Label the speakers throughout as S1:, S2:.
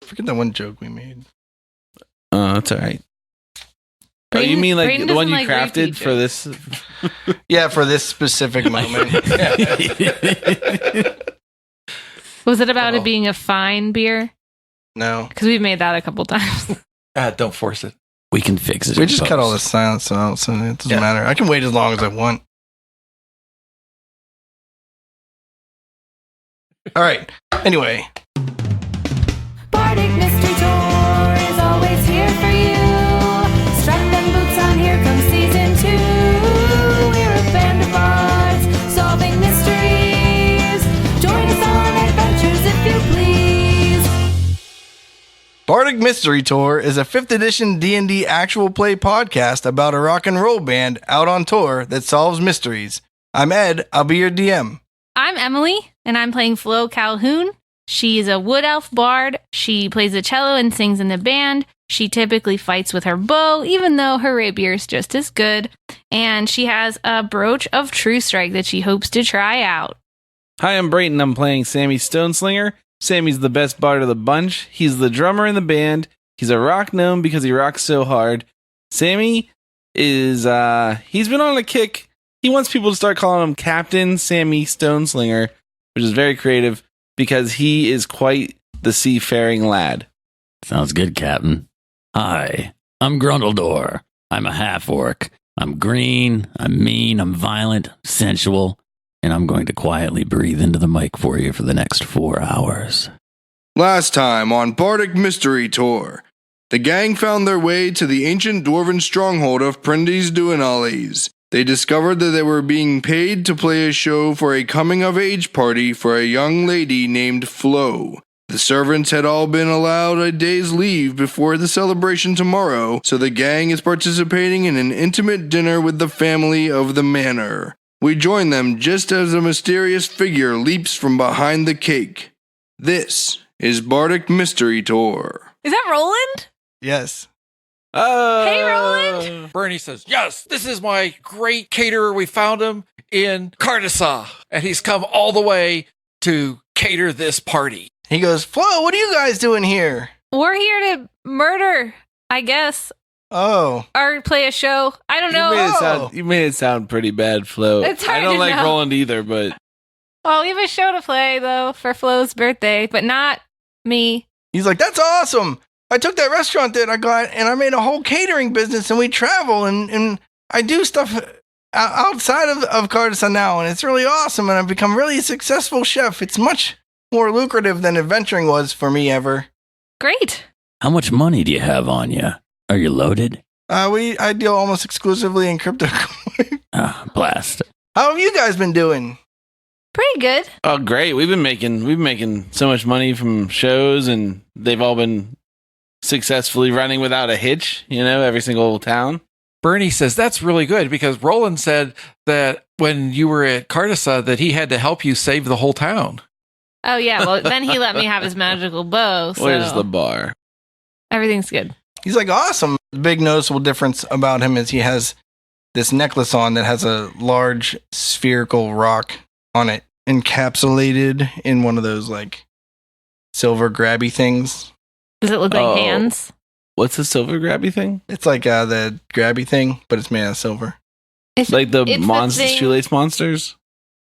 S1: Forget that one joke we made.
S2: Oh, that's all right. Oh, you mean like the one you crafted for this?
S1: Yeah, for this specific moment.
S3: Was it about it being a fine beer?
S1: No.
S3: Because we've made that a couple times.
S4: Don't force it.
S5: We can fix it.
S1: We just cut all the silence out, so it doesn't matter. I can wait as long as I want. All right. Anyway.
S6: Bardic Mystery Tour is always here for you. Strap them boots on, here comes season 2. We're a band of bards solving mysteries. Join us on adventures if you please.
S1: Bardic Mystery Tour is a 5th edition D&D actual play podcast about a rock and roll band out on tour that solves mysteries. I'm Ed. I'll be your DM.
S3: I'm Emily, and I'm playing Flo Calhoun. She's a wood elf bard. She plays the cello and sings in the band. She typically fights with her bow, even though her rapier is just as good. And she has a brooch of True Strike that she hopes to try out.
S2: Hi, I'm Brayton. I'm playing Sammy Stoneslinger. Sammy's the best bard of the bunch. He's the drummer in the band. He's a rock gnome because he rocks so hard. Sammy is, he's been on a kick. He wants people to start calling him Captain Sammy Stoneslinger, which is very creative because he is quite the seafaring lad.
S5: Sounds good, Captain. Hi, I'm Grundledor. I'm a half-orc. I'm green, I'm mean, I'm violent, sensual, and I'm going to quietly breathe into the mic for you for the next 4 hours.
S1: Last time on Bardic Mystery Tour, the gang found their way to the ancient dwarven stronghold of Prindeys-Dooinnalys. They discovered that they were being paid to play a show for a coming-of-age party for a young lady named Flo. The servants had all been allowed a day's leave before the celebration tomorrow, so the gang is participating in an intimate dinner with the family of the manor. We join them just as a mysterious figure leaps from behind the cake. This is Bardic Mystery Tour.
S3: Is that Roland?
S1: Yes.
S3: Hey, Roland.
S4: Bernie says, yes, this is my great caterer. We found him in Cardissa, and he's come all the way to cater this party.
S1: He goes, Flo, what are you guys doing here?
S3: We're here to murder, I guess.
S1: Oh.
S3: Or play a show. I don't know.
S2: You made it sound pretty bad, Flo.
S3: It's hard
S2: I don't
S3: to
S2: like
S3: know.
S2: Roland either, but...
S3: Well, we have a show to play, though, for Flo's birthday, but not me.
S1: He's like, that's awesome. I took that restaurant that I got and I made a whole catering business and we travel and I do stuff outside of Cardissa now and it's really awesome and I've become really a successful chef. It's much more lucrative than adventuring was for me ever.
S3: Great.
S5: How much money do you have on you? Are you loaded?
S1: I deal almost exclusively in crypto.
S5: Blast.
S1: How have you guys been doing?
S3: Pretty good.
S2: Oh, great. We've been making so much money from shows and they've all been successfully running without a hitch, every single town.
S4: Bernie says, that's really good because Roland said that when you were at Cardissa that he had to help you save the whole town.
S3: Oh, yeah. Well, then he let me have his magical bow. So
S2: Where's the bar?
S3: Everything's good.
S1: He's like, awesome. The big noticeable difference about him is he has this necklace on that has a large spherical rock on it, encapsulated in one of those like silver grabby things.
S3: Does it look like hands?
S2: What's the silver grabby thing?
S1: It's like the grabby thing, but it's made out of silver.
S3: It's
S2: like the
S3: thing-
S2: shoelace monsters?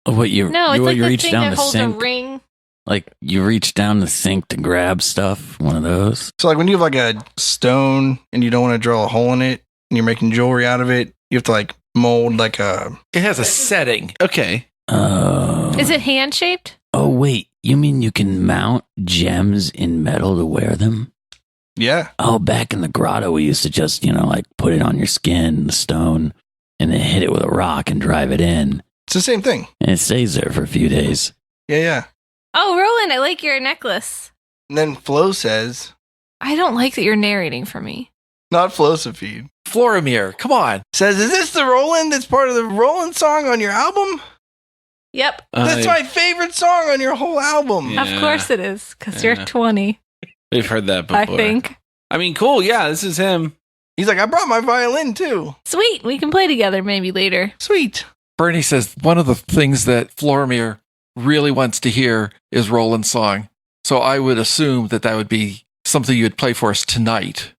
S5: Oh, what you?
S3: No, it's
S5: you,
S3: like
S5: you
S3: the
S5: reach
S3: thing
S5: down
S3: that
S5: the
S3: holds
S5: sink,
S3: a ring.
S5: like you reach down the sink to grab stuff. One of those.
S1: So like when you have like a stone and you don't want to drill a hole in it and you're making jewelry out of it, you have to like mold like a...
S4: It has a setting.
S2: Okay.
S3: Is it hand shaped?
S5: Oh, wait. You mean you can mount gems in metal to wear them?
S1: Yeah.
S5: Oh, back in the grotto, we used to just, like put it on your skin, the stone, and then hit it with a rock and drive it in.
S1: It's the same thing.
S5: And it stays there for a few days.
S1: Yeah.
S3: Oh, Roland, I like your necklace.
S1: And then Flo says...
S3: I don't like that you're narrating for me.
S1: Not Flosophy.
S4: Florimir, come on.
S1: Says, is this the Roland that's part of the Roland song on your album?
S3: Yep.
S1: That's my favorite song on your whole album.
S2: Yeah.
S3: Of course it is, because you're 20.
S2: We've heard that before.
S3: I think.
S2: I mean, cool. Yeah, this is him.
S1: He's like, I brought my violin too.
S3: Sweet. We can play together maybe later.
S1: Sweet.
S4: Bernie says one of the things that Florimir really wants to hear is Roland's song. So I would assume that would be something you'd play for us tonight.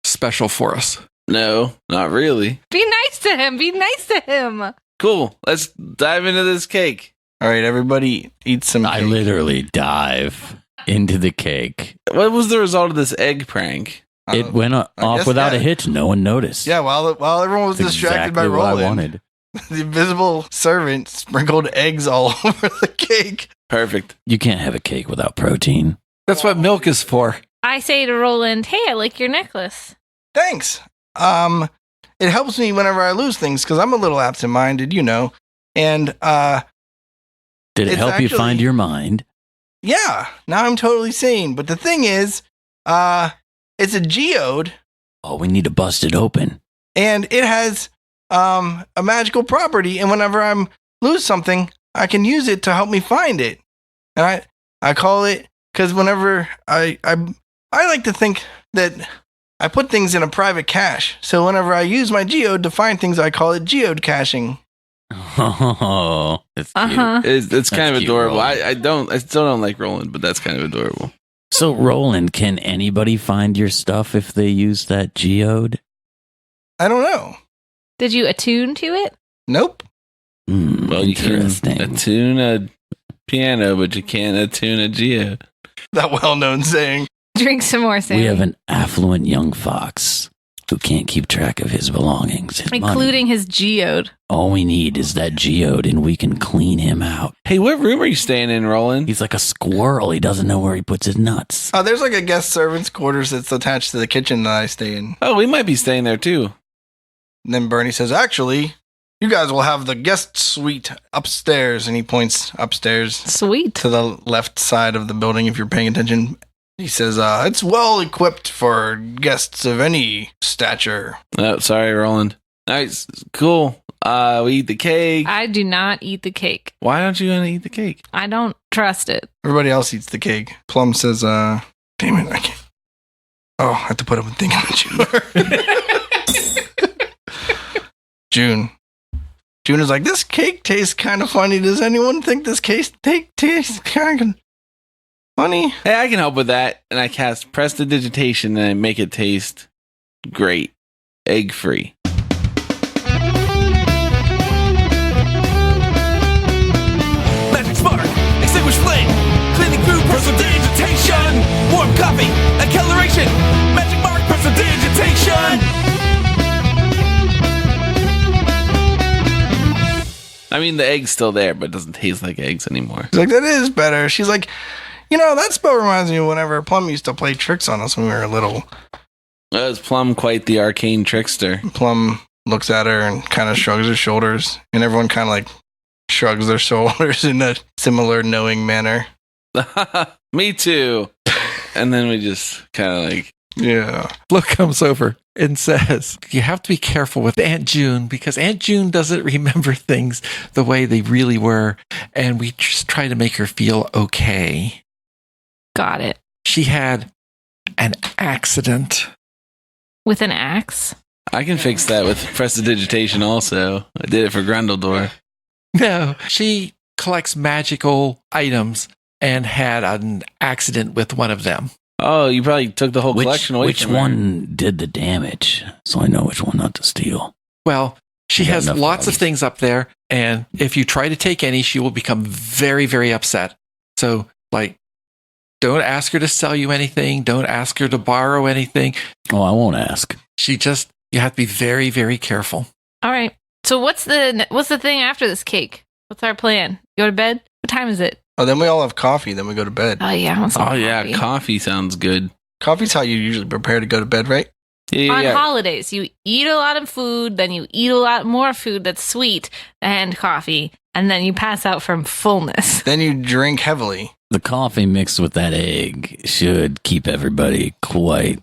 S4: Special for us.
S2: No, not really.
S3: Be nice to him. Be nice to him.
S2: Cool. Let's dive into this cake.
S1: All right, everybody eat some
S5: I
S1: cake.
S5: literally dive into the cake.
S2: What was the result of this egg prank?
S5: It went off
S1: guess,
S5: without
S1: yeah.
S5: a hitch. No one noticed.
S1: Yeah, while everyone was
S5: It's
S1: distracted by
S5: exactly what I
S1: Roland,
S5: wanted.
S1: the invisible servant sprinkled eggs all over the cake.
S2: Perfect.
S5: You can't have a cake without protein.
S4: That's what milk is for.
S3: I say to Roland, hey, I like your necklace.
S1: Thanks. It helps me whenever I lose things because I'm a little absent-minded, you know. And
S5: Did it
S1: It's
S5: help you
S1: actually-
S5: find your mind?
S1: yeah, now I'm totally sane. But the thing is, it's a geode
S5: Oh, we need to bust it open.
S1: and it has a magical property. And whenever I'm lose something, I can use it to help me find it. And I call it because whenever I like to think that I put things in a private cache. So whenever I use my geode to find things, I call it geode caching.
S5: Oh, that's cute.
S3: Uh-huh.
S2: It's kind of
S5: cute,
S2: adorable.
S5: Roland.
S2: I still don't like Roland, but that's kind of adorable.
S5: So, Roland, can anybody find your stuff if they use that geode?
S1: I don't know.
S3: Did you attune to it?
S1: Nope.
S2: Well, you can
S5: Interesting.
S2: attune a piano, but you can't attune a geode.
S1: That well-known saying.
S3: Drink some more, Sammy.
S5: We have an affluent young fox who can't keep track of his belongings, his
S3: Including
S5: money.
S3: his geode.
S5: All we need is that geode, and we can clean him out.
S2: Hey, what room are you staying in, Roland?
S5: He's like a squirrel. He doesn't know where he puts his nuts.
S1: Oh, there's like a guest servant's quarters that's attached to the kitchen that I stay in.
S2: Oh, we might be staying there too.
S1: And then Bernie says, actually, you guys will have the guest suite upstairs. And he points upstairs
S3: Sweet.
S1: to the left side of the building if you're paying attention. He says, it's well equipped for guests of any stature.
S2: Oh, sorry, Roland. Nice, cool. We eat the cake.
S3: I do not eat the cake.
S2: Why don't you want to eat the cake?
S3: I don't trust it.
S1: Everybody else eats the cake. Plum says, damn it, I can't. Oh, I have to put up a thing on the June. June is like, this cake tastes kind of funny. Does anyone think this cake tastes kind of funny?
S2: Hey, I can help with that. And I cast prestidigitation and I make it taste great. Egg free.
S7: Magic spark, extinguish flame, cleaning through prestidigitation, warm coffee, acceleration, magic mark, prestidigitation.
S2: I mean, the egg's still there, but it doesn't taste like eggs anymore.
S1: She's like, that is better. She's like, that spell reminds me of whenever Plum used to play tricks on us when we were little.
S2: Is Plum quite the arcane trickster?
S1: Plum looks at her and kind of shrugs her shoulders, and everyone kind of like shrugs their shoulders in a similar knowing manner.
S2: Me too. And then we just kind of like,
S1: Yeah.
S4: Flo comes over and says, you have to be careful with Aunt June because Aunt June doesn't remember things the way they really were. And we just try to make her feel okay.
S3: Got it.
S4: She had an accident.
S3: With an axe?
S2: I can fix that with prestidigitation also. I did it for Grundledor.
S4: No, she collects magical items and had an accident with one of them.
S2: Oh, you probably took the whole collection away
S5: Which
S2: from her.
S5: one did the damage? So I know which one not to steal.
S4: Well, she
S5: You got
S4: has
S5: enough
S4: lots of
S5: items.
S4: things up there, and if you try to take any, she will become very, very upset. So, don't ask her to sell you anything. Don't ask her to borrow anything.
S5: Oh, I won't ask.
S4: You have to be very, very careful.
S3: All right. So what's the thing after this cake? What's our plan? Go to bed? What time is it?
S1: Oh, then we all have coffee. Then we go to bed.
S3: Oh, yeah. I want some
S2: Oh, yeah.
S3: coffee.
S2: Coffee sounds good.
S1: Coffee's how you usually prepare to go to bed, right?
S2: Yeah,
S3: On
S2: yeah.
S3: holidays, you eat a lot of food, then you eat a lot more food that's sweet and coffee, and then you pass out from fullness.
S1: Then you drink heavily.
S5: The coffee mixed with that egg should keep everybody quite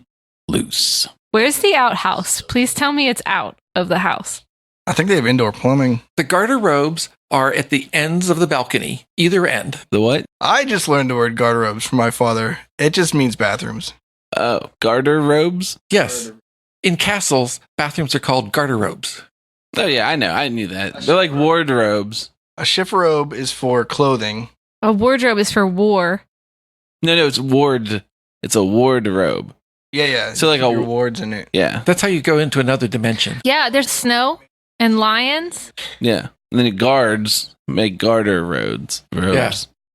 S5: loose.
S3: Where's the outhouse? Please tell me it's out of the house.
S1: I think they have indoor plumbing.
S4: The garter robes are at the ends of the balcony, either end.
S2: The what?
S1: I just learned the word garderobes from my father. It just means bathrooms.
S2: Oh, garter robes?
S4: Yes. In castles, bathrooms are called garter robes.
S2: Oh, yeah, I know. I knew that. They're like wardrobes.
S1: A chifforobe is for clothing.
S3: A wardrobe is for war.
S2: No, it's ward. It's a wardrobe.
S1: Yeah.
S2: So like
S1: your
S2: a
S1: wards in it.
S2: yeah,
S4: That's how you go into another dimension.
S3: Yeah, there's snow and lions,
S2: yeah. And then guards make garter robes.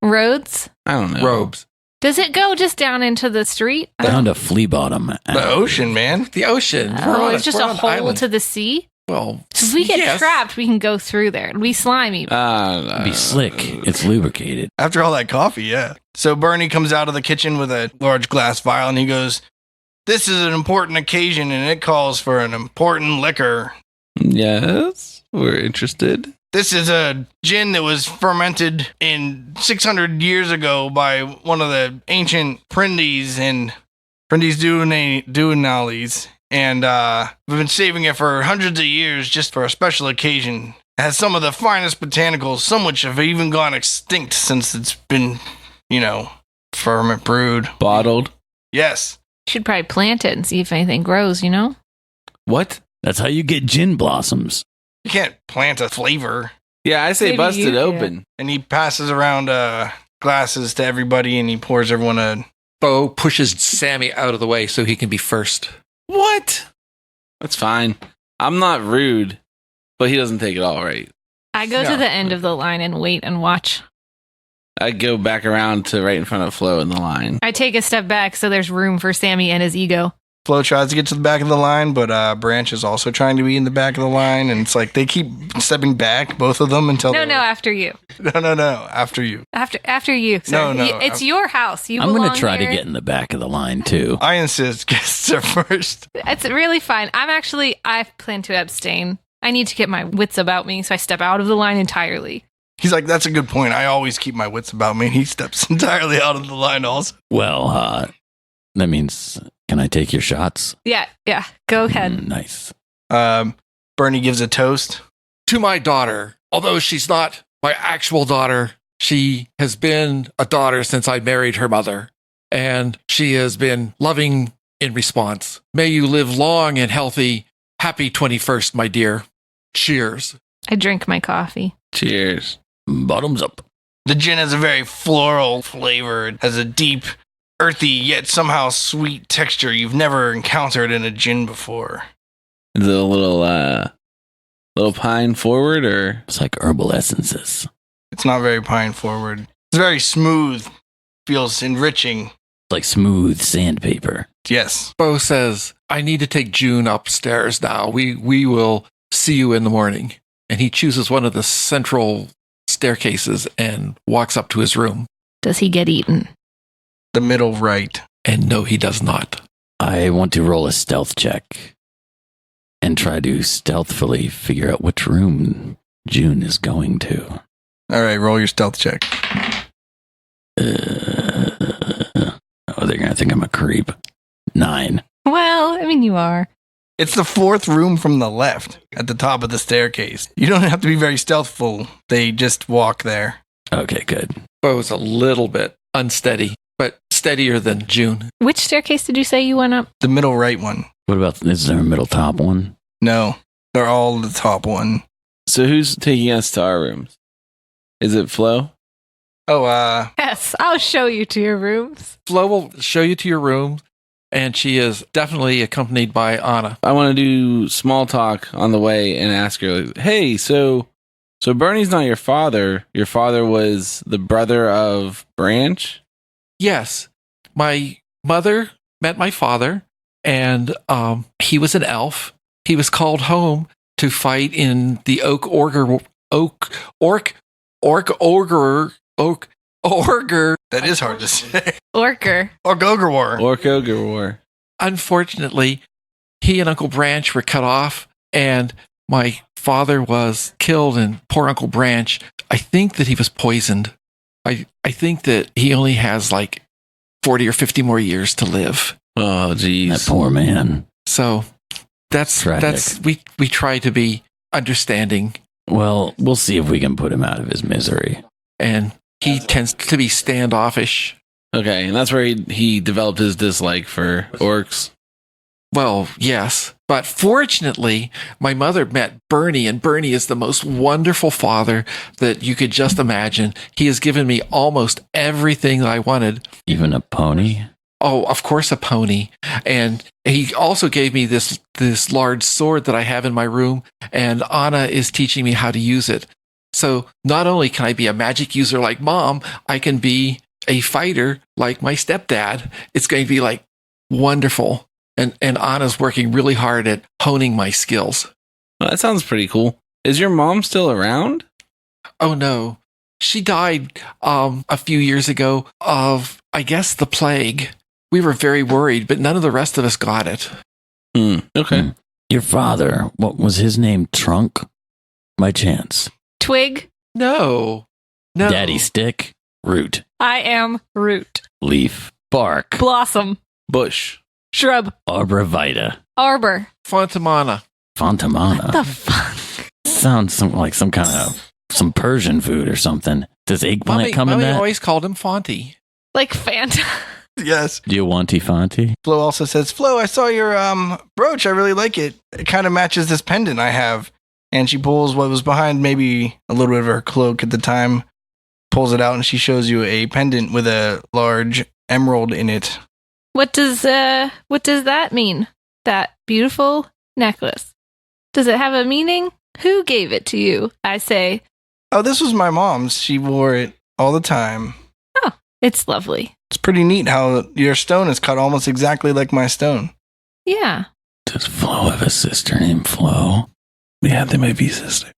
S3: roads.
S2: I don't know.
S4: Robes.
S3: Does it go just down into the street?
S5: Down to flea bottom.
S1: The ocean, man.
S4: The ocean.
S3: Oh, it's just
S4: we're
S3: a
S4: on an
S3: hole
S4: island.
S3: to the sea?
S4: Well,
S3: If we get
S4: yes.
S3: trapped, we can go through there. It'd be slimy.
S5: It'd be slick. It's lubricated.
S1: After all that coffee, yeah. So Bernie comes out of the kitchen with a large glass vial and he goes, "This is an important occasion and it calls for an important liquor.
S2: Yes, we're interested.
S1: This is a gin that was fermented in 600 years ago by one of the ancient Prindeys-Dooinnalys. And we've been saving it for hundreds of years just for a special occasion. It has some of the finest botanicals, some which have even gone extinct since it's been, ferment brewed.
S2: Bottled.
S1: Yes.
S3: Should probably plant it and see if anything grows,
S2: What?
S5: That's how you get gin blossoms.
S1: You can't plant a flavor.
S2: Yeah, I say
S3: Maybe
S2: bust
S3: you
S2: it
S3: can.
S2: open.
S1: And he passes around glasses to everybody and he pours everyone a...
S4: Bo pushes Sammy out of the way so he can be first.
S2: What? That's fine. I'm not rude, but he doesn't take it all right.
S3: I go
S4: No.
S3: to the end of the line and wait and watch.
S2: I go back around to right in front of Flo in the line.
S3: I take a step back so there's room for Sammy and his ego.
S1: Flo tries to get to the back of the line, but Branch is also trying to be in the back of the line, and it's like they keep stepping back, both of them, until
S3: No, after you.
S1: no, after you.
S3: After you. Sir.
S1: No,
S3: It's your house. You
S5: I'm going
S3: belong
S5: to try to
S3: here.
S5: get in the back of the line, too.
S1: I insist guests are first.
S3: It's really fine. I plan to abstain. I need to get my wits about me, so I step out of the line entirely.
S1: He's like, that's a good point. I always keep my wits about me. He steps entirely out of the line also.
S5: Well, that means, can I take your shots?
S3: Yeah. Go ahead.
S5: Nice.
S1: Bernie gives a toast.
S4: To my daughter, although she's not my actual daughter, she has been a daughter since I married her mother, and she has been loving in response. May you live long and healthy. Happy 21st, my dear. Cheers.
S3: I drink my coffee.
S2: Cheers.
S5: Bottoms up.
S1: The gin has a very floral flavor. It has a deep, earthy, yet somehow sweet texture you've never encountered in a gin before.
S2: Is it a little pine forward or?
S5: It's like herbal essences.
S1: It's not very pine forward. It's very smooth. Feels enriching.
S5: Like smooth sandpaper.
S1: Yes.
S4: Bo says, I need to take June upstairs now. We will see you in the morning. And he chooses one of the central staircases and walks up to his room.
S3: Does he get eaten?
S1: The middle right.
S4: And no, he does not.
S5: I want to roll a stealth check and try to stealthily figure out which room June is going to.
S1: All right, roll your stealth check.
S5: They're going to think I'm a creep. 9.
S3: Well, you are.
S1: It's the fourth room from the left at the top of the staircase. You don't have to be very stealthful. They just walk there.
S5: Okay, good.
S4: Bo's a little bit unsteady, but steadier than June.
S3: Which staircase did you say you went up?
S1: The middle right one.
S5: What about, is there a middle top one?
S1: No, they're all the top one.
S2: So who's taking us to our rooms? Is it Flo?
S1: Oh,
S3: Yes, I'll show you to your rooms.
S4: Flo will show you to your room, and she is definitely accompanied by Anna.
S2: I want to do small talk on the way and ask her, like, hey, so Bernie's not your father. Your father was the brother of Branch?
S4: Yes, my mother met my father, and he was an elf. He was called home to fight in the orc ogre.
S1: that is hard to say.
S3: Orker.
S1: Orc Ogre War.
S2: Orc Ogre War.
S4: Unfortunately, he and Uncle Branch were cut off, and my father was killed, and poor Uncle Branch, I think that he was poisoned. I think that he only has like 40 or 50 more years to live.
S2: Oh, geez.
S5: That poor man.
S4: So that's we try to be understanding,
S5: Well, we'll see if we can put him out of his misery.
S4: and he tends to be standoffish.
S2: Okay, and that's where he developed his dislike for orcs.
S4: Well, yes. But fortunately, my mother met Bernie, and Bernie is the most wonderful father that you could just imagine. He has given me almost everything that I wanted.
S5: Even a pony?
S4: Oh, of course, a pony. And he also gave me this large sword that I have in my room, and Anna is teaching me how to use it. So not only can I be a magic user like Mom, I can be a fighter like my stepdad. It's going to be like wonderful. And Anna's working really hard at honing my skills.
S2: Well, that sounds pretty cool. Is your mom still around?
S4: Oh, no. She died a few years ago of, I guess, the plague. We were very worried, but none of the rest of us got it.
S2: Okay.
S5: Your father, what was his name? Trunk? By chance.
S3: Twig.
S4: No.
S5: Daddy Stick? Root.
S3: I am root.
S5: Leaf. Bark.
S3: Blossom.
S2: Bush.
S3: Shrub.
S5: Arbor vitae.
S3: Arbor.
S4: Fontamana.
S5: Fontamana.
S3: The fuck?
S5: Sounds like some kind of some Persian food or something. Does eggplant come in
S4: Mommy
S5: that?
S4: always called him Fonty.
S3: Like Fanta.
S1: Yes.
S5: Do you want Fonty?
S1: Flo also says, Flo, I saw your brooch. I really like it. It kind of matches this pendant I have. And she pulls what was behind maybe a little bit of her cloak at the time, pulls it out, and she shows you a pendant with a large emerald in it.
S3: What does that mean? That beautiful necklace. Does it have a meaning? Who gave it to you? I say.
S1: Oh, this was my mom's. She wore it all the time.
S3: Oh, it's lovely.
S1: It's pretty neat how your stone is cut almost exactly like my stone.
S3: Yeah.
S5: Does Flo have a sister named Flo?
S2: Yeah, they might be sisters.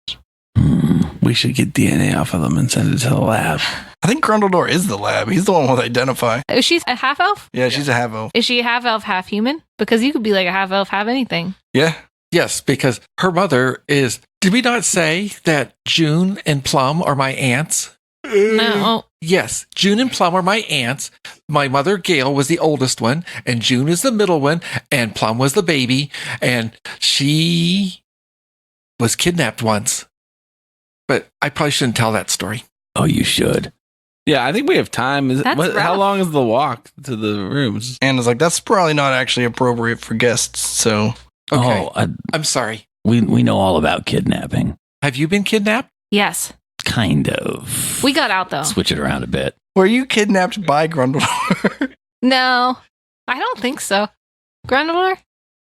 S2: We should get DNA off of them and send it to the lab.
S1: I think Grundledor is the lab. He's the one with identify.
S3: Is she a half elf?
S1: Yeah, she's a half elf.
S3: Is she a half elf, half human? Because you could be like a half elf, half anything.
S1: Yeah.
S4: Yes, because her mother is... Did we not say that June and Plum are my aunts?
S3: No.
S4: Yes, June and Plum are my aunts. My mother, Gail, was the oldest one, and June is the middle one, and Plum was the baby, and she was kidnapped once. But I probably shouldn't tell that story.
S5: Oh, you should.
S2: Yeah, I think we have time.
S3: That's
S2: How
S3: rough.
S2: long is the walk to the rooms?
S1: Anna's like, that's probably not actually appropriate for guests, so...
S4: Okay,
S5: Oh,
S4: I'm sorry.
S5: we know all about kidnapping.
S4: Have you been kidnapped?
S3: Yes.
S5: Kind of.
S3: We got out though.
S5: Switch it around a bit.
S1: Were you kidnapped by Grundledor?
S3: No. I don't think so. Grundledor?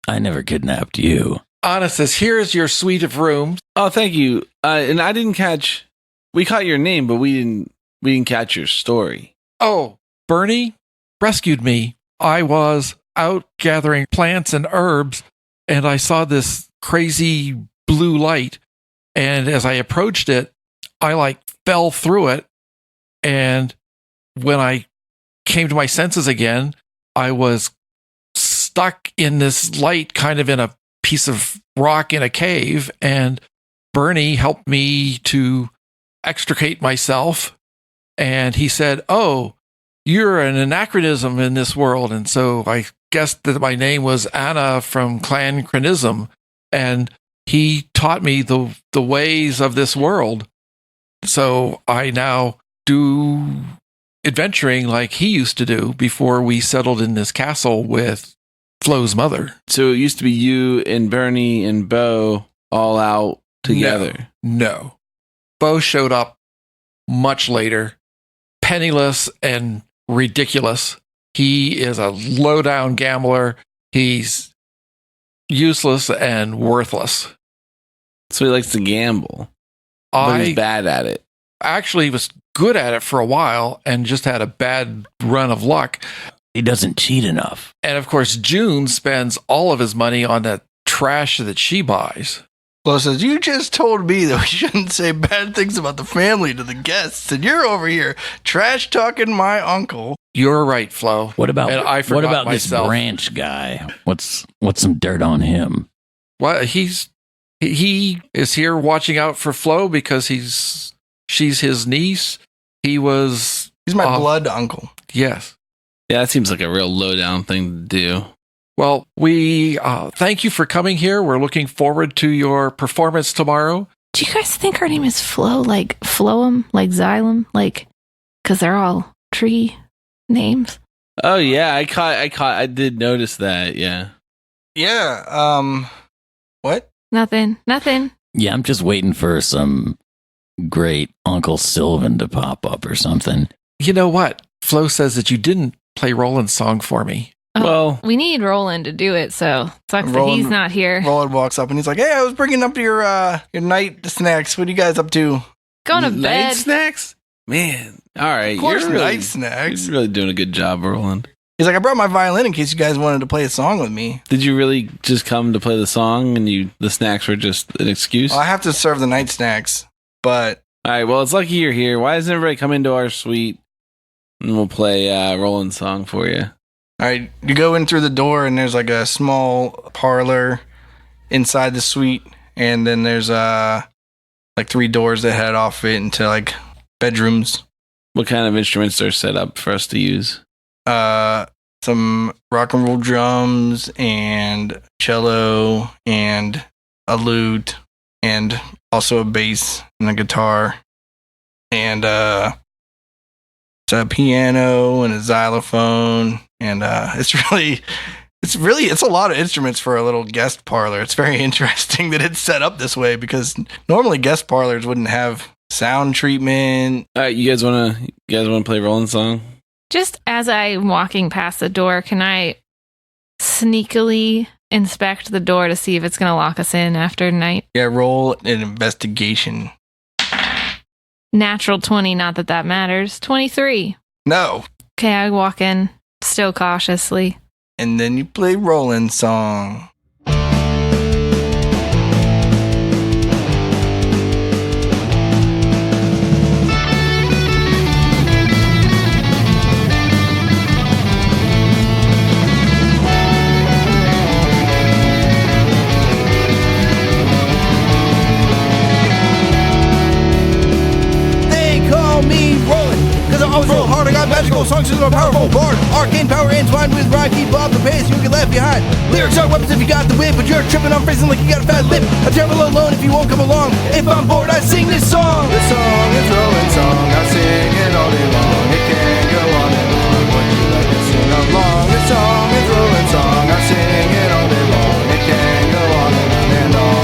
S5: I never kidnapped you.
S4: Anna says, here is your suite of rooms.
S2: Oh, thank you. And I didn't catch. We caught your name, but we didn't catch your story.
S4: Oh, Bernie rescued me. I was out gathering plants and herbs, and I saw this crazy blue light. And as I approached it, I fell through it. And when I came to my senses again, I was stuck in this light, kind of in a piece of rock in a cave. And Bernie helped me to extricate myself. And he said, oh, you're an anachronism in this world. And so I guessed that my name was Anna from Clan Cronism. And he taught me the ways of this world. So I now do adventuring like he used to do before we settled in this castle with Flo's mother.
S2: So it used to be you and Bernie and Bo all out together.
S4: No. Bo showed up much later, penniless and ridiculous. He is a low-down gambler. He's useless and worthless.
S2: So he likes to gamble, but he's bad at it.
S4: Actually was good at it for a while and just had a bad run of luck.
S5: He doesn't cheat enough.
S4: And of course, June spends all of his money on that trash that she buys.
S1: Flo says, you just told me that we shouldn't say bad things about the family to the guests, and you're over here trash talking my uncle.
S4: You're right, Flo.
S5: What about
S4: And I forgot
S5: this
S4: myself.
S5: branch guy? What's some dirt on him?
S4: Well, he is here watching out for Flo because she's his niece.
S1: He's my blood uncle.
S4: Yes.
S2: Yeah, that seems like a real low down thing to do.
S4: Well, we thank you for coming here. We're looking forward to your performance tomorrow.
S3: Do you guys think her name is Flo? Like phloem? Like xylem? Like, because they're all tree names?
S2: Oh yeah, I did notice that. Yeah.
S1: Yeah. What?
S3: Nothing.
S5: Yeah, I'm just waiting for some great Uncle Sylvan to pop up or something.
S4: You know what? Flo says that you didn't play Roland's song for me.
S3: Oh,
S2: Well-
S3: we need Roland to do it, so sucks that he's not here.
S8: Roland walks up and he's like, "Hey, I was bringing up your night snacks. What are you guys up to?"
S3: Going to
S2: Night
S3: bed.
S2: snacks? Man. All right.
S8: Of course,
S2: you're really,
S8: night snacks.
S2: You're really doing a good job, Roland.
S8: He's like, "I brought my violin in case you guys wanted to play a song with me."
S2: Did you really just come to play the song and the snacks were just an excuse?
S8: Well, I have to serve the night snacks, but
S2: All right. Well, it's lucky you're here. Why doesn't everybody come into our suite and we'll play Roland's song for you?
S8: all right, you go in through the door and there's like a small parlor inside the suite, and then there's like 3 doors that head off it into like bedrooms.
S2: What kind of instruments are set up for us to use?
S8: Some rock and roll drums and cello and a lute and also a bass and a guitar and it's a piano and a xylophone, and it's a lot of instruments for a little guest parlor. It's very interesting that it's set up this way because normally guest parlors wouldn't have sound treatment.
S2: All right. You guys want to play Roland's song?
S3: Just as I'm walking past the door, can I sneakily inspect the door to see if it's going to lock us in after night?
S8: Yeah, roll an investigation.
S3: Natural 20, not that matters. 23.
S8: No.
S3: Okay, I walk in, still cautiously.
S8: And then you play Roland's song.
S7: They call me Roland, cause I always roll hard. I got magical songs with a powerful bard. Arcane power entwined with rhyme, keep up the pace, you get left behind. Lyrics are weapons if you got the whip, but you're tripping on phrasing like you got a fat lip. I'm terrible alone if you won't come along. If I'm bored, I sing this song.
S1: This song is Roland's song. I sing it all day long. It can go on and on. Would you like to sing along? This song is Roland's song. I sing it all day long. It can go on and on.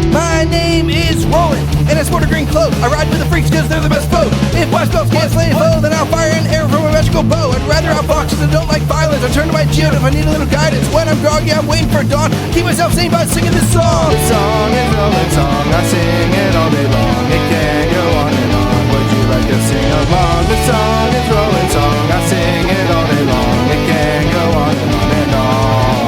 S7: My name is Roland, and I sport a green cloak. I ride with the freaks cause they're the best folk. If my spells can't slay a foe, then I'll fire an arrow from a magical bow. I'd rather have foxes that don't like violence. I turn to my shield if I need a little guidance. When I'm groggy, I'm waiting for dawn. Keep myself sane by singing this song.
S1: This song is Roland's song. I sing it all day long. It can go on and on. Would you like to sing along? This song is Roland's song. I sing it all day long. It can go on and on.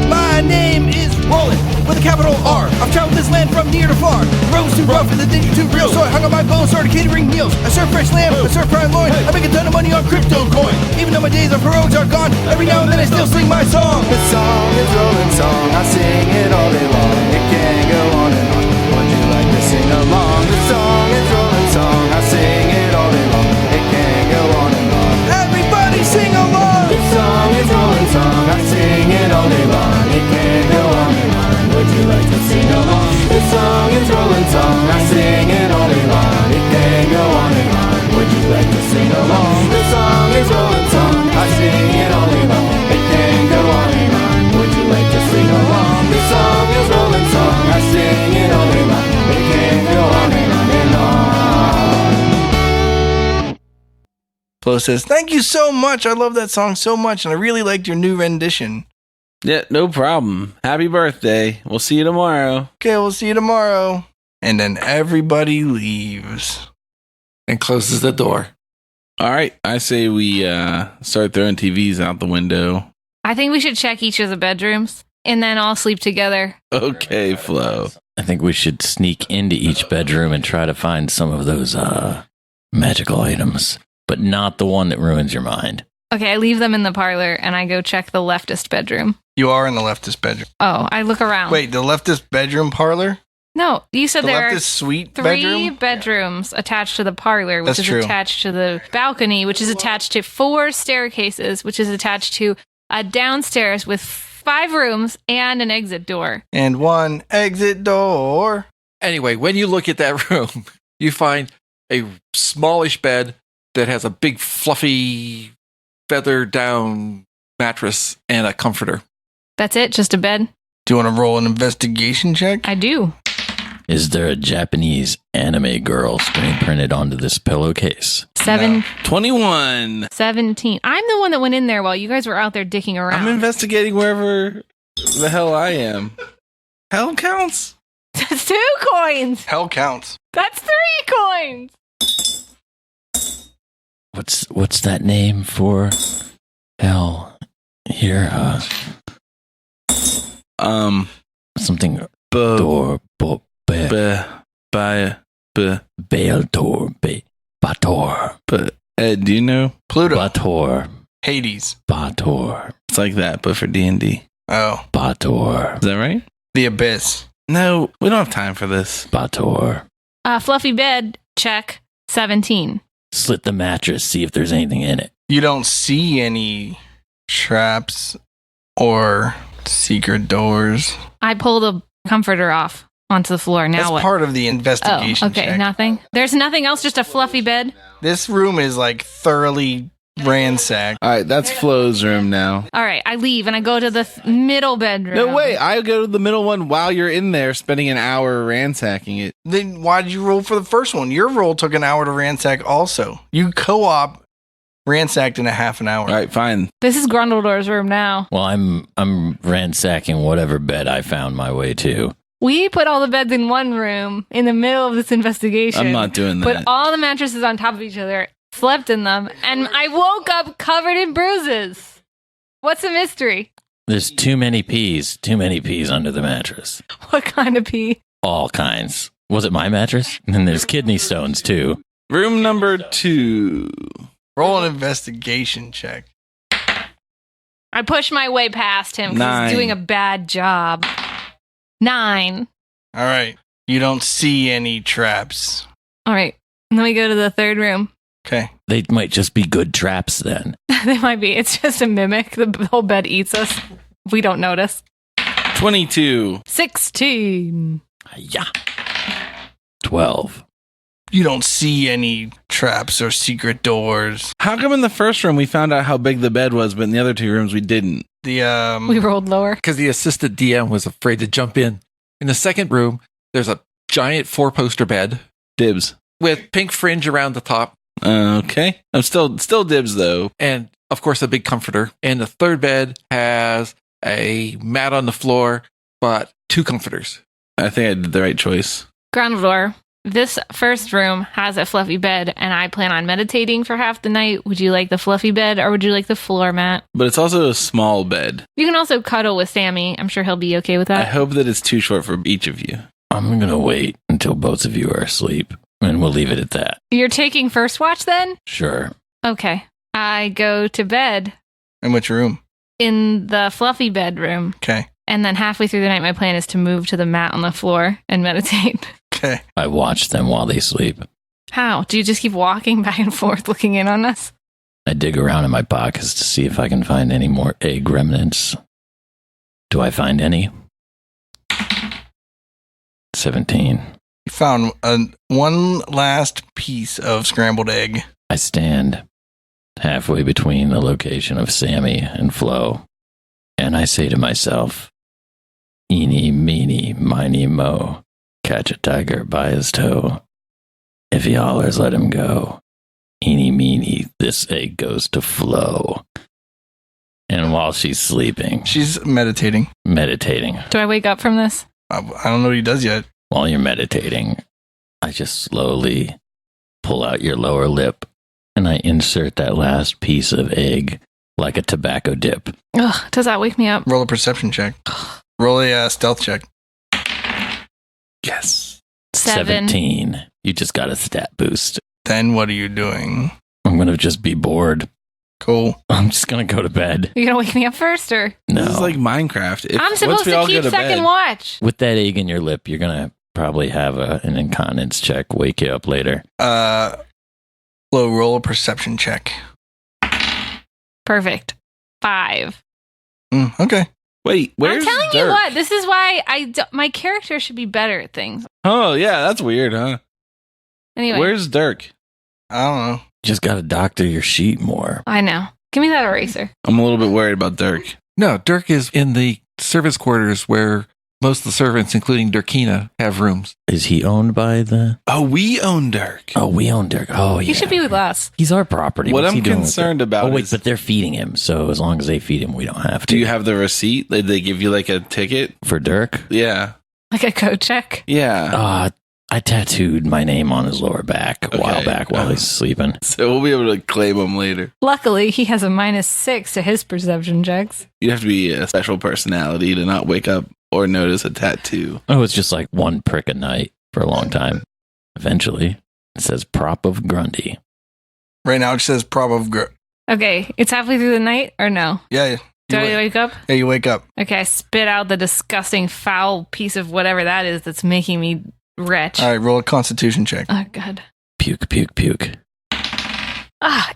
S7: My name is Roland, with a capital R. I've traveled this land from near to far. The road's too rough and the danger too real, so I hung up my bow and started catering meals. I serve fresh lamb, I serve prime loin. I make a ton of money on crypto coin. Even though my days of heroics are gone, every now and then I still sing my song.
S1: This song is Roland's song. I sing it all day long. It can go on and on. Would you like to sing along? This song is Roland's song. I sing it all day long. It can go on and on.
S7: Everybody sing along.
S1: This song is Roland's song. I sing it all day long. It can go on and on. Would you like to sing along? This song is Roland's song. I sing it all day long. It can go on and on. Would you like to sing along? This song is Roland's song. I sing it all day long. It can go on and on. Would you like to sing along? This song is Roland's song. I sing it all day long. It can go on and on and on.
S8: Flo says, "Thank you so much. I love that song so much, and I really liked your new rendition."
S2: Yeah, no problem. Happy birthday. We'll see you tomorrow.
S8: Okay, we'll see you tomorrow. And then everybody leaves.
S4: And closes the door.
S2: All right. I say we start throwing TVs out the window.
S3: I think we should check each of the bedrooms and then all sleep together.
S2: Okay, Flo.
S5: I think we should sneak into each bedroom and try to find some of those magical items, but not the one that ruins your mind.
S3: Okay, I leave them in the parlor and I go check the leftist bedroom.
S8: You are in the leftist bedroom.
S3: Oh, I look around.
S8: Wait, the leftist bedroom parlor?
S3: No, you said
S8: The
S3: there are
S8: leftist suite
S3: 3
S8: bedroom?
S3: bedrooms attached to the parlor, which
S8: That's
S3: is
S8: true.
S3: attached to the balcony, which is attached to 4 staircases, which is attached to a downstairs with 5 rooms and an exit door.
S8: And 1 exit door.
S4: Anyway, when you look at that room, you find a smallish bed that has a big fluffy feather down mattress and a comforter.
S3: That's it? Just a bed?
S8: Do you want to roll an investigation check?
S3: I do.
S5: Is there a Japanese anime girl screen printed onto this pillowcase?
S2: 21.
S3: 17. I'm the one that went in there while you guys were out there dicking around.
S2: I'm investigating wherever the hell I am. Hell counts.
S3: That's 2 coins.
S8: Hell counts.
S3: That's 3 coins.
S5: What's that name for hell here? Something door Bator.
S2: But Ed, do you know?
S8: Pluto.
S5: Bator.
S8: Hades.
S5: Bator.
S2: It's like that, but for D&D.
S8: Oh.
S5: Bator.
S2: Is that right?
S8: The Abyss.
S2: No, we don't have time for this.
S5: Bator.
S3: Fluffy bed, check. 17.
S5: Slit the mattress, see if there's anything in it.
S8: You don't see any traps or secret doors.
S3: I pulled a comforter off onto the floor. Now
S8: That's
S3: what?
S8: part of the investigation
S3: okay,
S8: check.
S3: nothing. There's nothing else, just a fluffy bed.
S8: This room is like thoroughly ransacked.
S2: All right, that's Flo's room now.
S3: All right, I leave and I go to the middle bedroom.
S2: No, wait. I go to the middle one while you're in there spending an hour ransacking it.
S8: Then why did you roll for the first one? Your roll took an hour to ransack also. You co-op ransacked in a half an hour.
S2: All right, fine.
S3: This is Grundledor's room now.
S5: Well, I'm ransacking whatever bed I found my way to.
S3: We put all the beds in one room in the middle of this investigation.
S2: I'm not doing that.
S3: Put all the mattresses on top of each other, slept in them, and I woke up covered in bruises. What's the mystery?
S5: There's too many peas under the mattress.
S3: What kind of pee?
S5: All kinds. Was it my mattress? And then there's kidney stones too.
S2: Room number 2.
S8: Roll an investigation check.
S3: I push my way past him because
S2: 9.
S3: he's doing a bad job. 9.
S8: All right. You don't see any traps.
S3: All right. Let me go to the third room.
S8: Okay.
S5: They might just be good traps then.
S3: They might be. It's just a mimic. The whole bed eats us. We don't notice.
S2: 22.
S3: 16.
S5: Yeah. 12.
S8: You don't see any traps or secret doors.
S2: How come in the first room we found out how big the bed was, but in the other 2 rooms we didn't?
S8: The
S3: We rolled lower.
S4: Because the assistant DM was afraid to jump in. In the second room, there's a giant 4-poster bed
S2: Dibs.
S4: with pink fringe around the top.
S2: Okay. I'm still dibs though.
S4: And of course, a big comforter. And the third bed has a mat on the floor, but 2 comforters.
S2: I think I did the right choice.
S3: Grundledor. This first room has a fluffy bed, and I plan on meditating for half the night. Would you like the fluffy bed, or would you like the floor mat?
S2: But it's also a small bed.
S3: You can also cuddle with Sammy. I'm sure he'll be okay with
S2: I
S3: that.
S2: hope that it's too short for each of you.
S5: I'm going to wait until both of you are asleep, and we'll leave it at that.
S3: You're taking first watch then?
S5: Sure.
S3: Okay. I go to bed
S8: in which room?
S3: in the fluffy bedroom,
S8: Okay.
S3: and then halfway through the night, my plan is to move to the mat on the floor and meditate.
S8: Okay.
S5: I watch them while they sleep.
S3: How? Do you just keep walking back and forth looking in on us?
S5: I dig around in my pockets to see if I can find any more egg remnants. Do I find any? 17.
S8: You found one last piece of scrambled egg.
S5: I stand halfway between the location of Sammy and Flo, and I say to myself, eeny, meeny, miny, mo, catch a tiger by his toe. If he hollers, let him go. Eeny, meeny, this egg goes to Flo. And while she's sleeping,
S8: She's meditating.
S5: meditating,
S3: Do I wake up from this?
S8: I don't know what he does yet.
S5: while you're meditating, I just slowly pull out your lower lip and I insert that last piece of egg like a tobacco dip.
S3: Ugh, does that wake me up?
S8: Roll a perception check. Roll a stealth check.
S2: Yes.
S5: 17. You just got a stat boost.
S8: Then what are you doing?
S5: I'm going to just be bored.
S8: Cool.
S5: I'm just going to go to bed.
S3: You're going to wake me up first, or?
S5: No.
S2: This is like Minecraft. If,
S3: I'm
S2: once
S3: supposed
S2: we
S3: to
S2: all
S3: keep
S2: go to
S3: second
S2: bed,
S3: watch.
S5: With that egg in your lip, you're going to probably have an incontinence check wake you up later.
S8: Flo, roll a perception check.
S3: Perfect. 5.
S8: Okay.
S2: Wait, where's
S3: I'm telling you
S2: Dirk?
S3: what, this is why my character should be better at things.
S2: Oh, yeah, that's weird, huh?
S3: Anyway,
S2: Where's Dirk?
S8: I don't know.
S5: Just got to doctor your sheet more.
S3: I know. Give me that eraser.
S2: I'm a little bit worried about Dirk.
S4: No, Dirk is in the service quarters where Most of the servants, including Dirkina, have rooms.
S5: Is he owned by the...
S2: Oh, we own Dirk.
S5: Oh, we own Dirk. Oh, yeah.
S3: He should be with us.
S5: He's our property.
S2: What
S5: What's
S2: I'm
S5: he doing with
S2: concerned
S5: it?
S2: about
S5: Oh, wait,
S2: is-
S5: but they're feeding him. So as long as they feed him, we don't have to.
S2: Do you have the receipt? Did they give you like a ticket?
S5: For Dirk?
S2: Yeah.
S3: Like a coat check.
S2: Yeah.
S5: I tattooed my name on his lower back a while
S2: Okay.
S5: back while he's sleeping.
S2: So we'll be able to claim him later.
S3: Luckily, he has a -6 to his perception checks.
S2: You have to be a special personality to not wake up or notice a tattoo.
S5: Oh, it's just like one prick a night for a long time. Eventually, it says prop of Grundy.
S8: Right now it says prop of
S3: Okay, it's halfway through the night, or no?
S8: Yeah.
S3: Do I wake up?
S8: Yeah, you wake up.
S3: Okay, I spit out the disgusting, foul piece of whatever that is that's making me wretch.
S8: All right, roll a constitution check.
S3: Oh, God.
S5: Puke, puke, puke.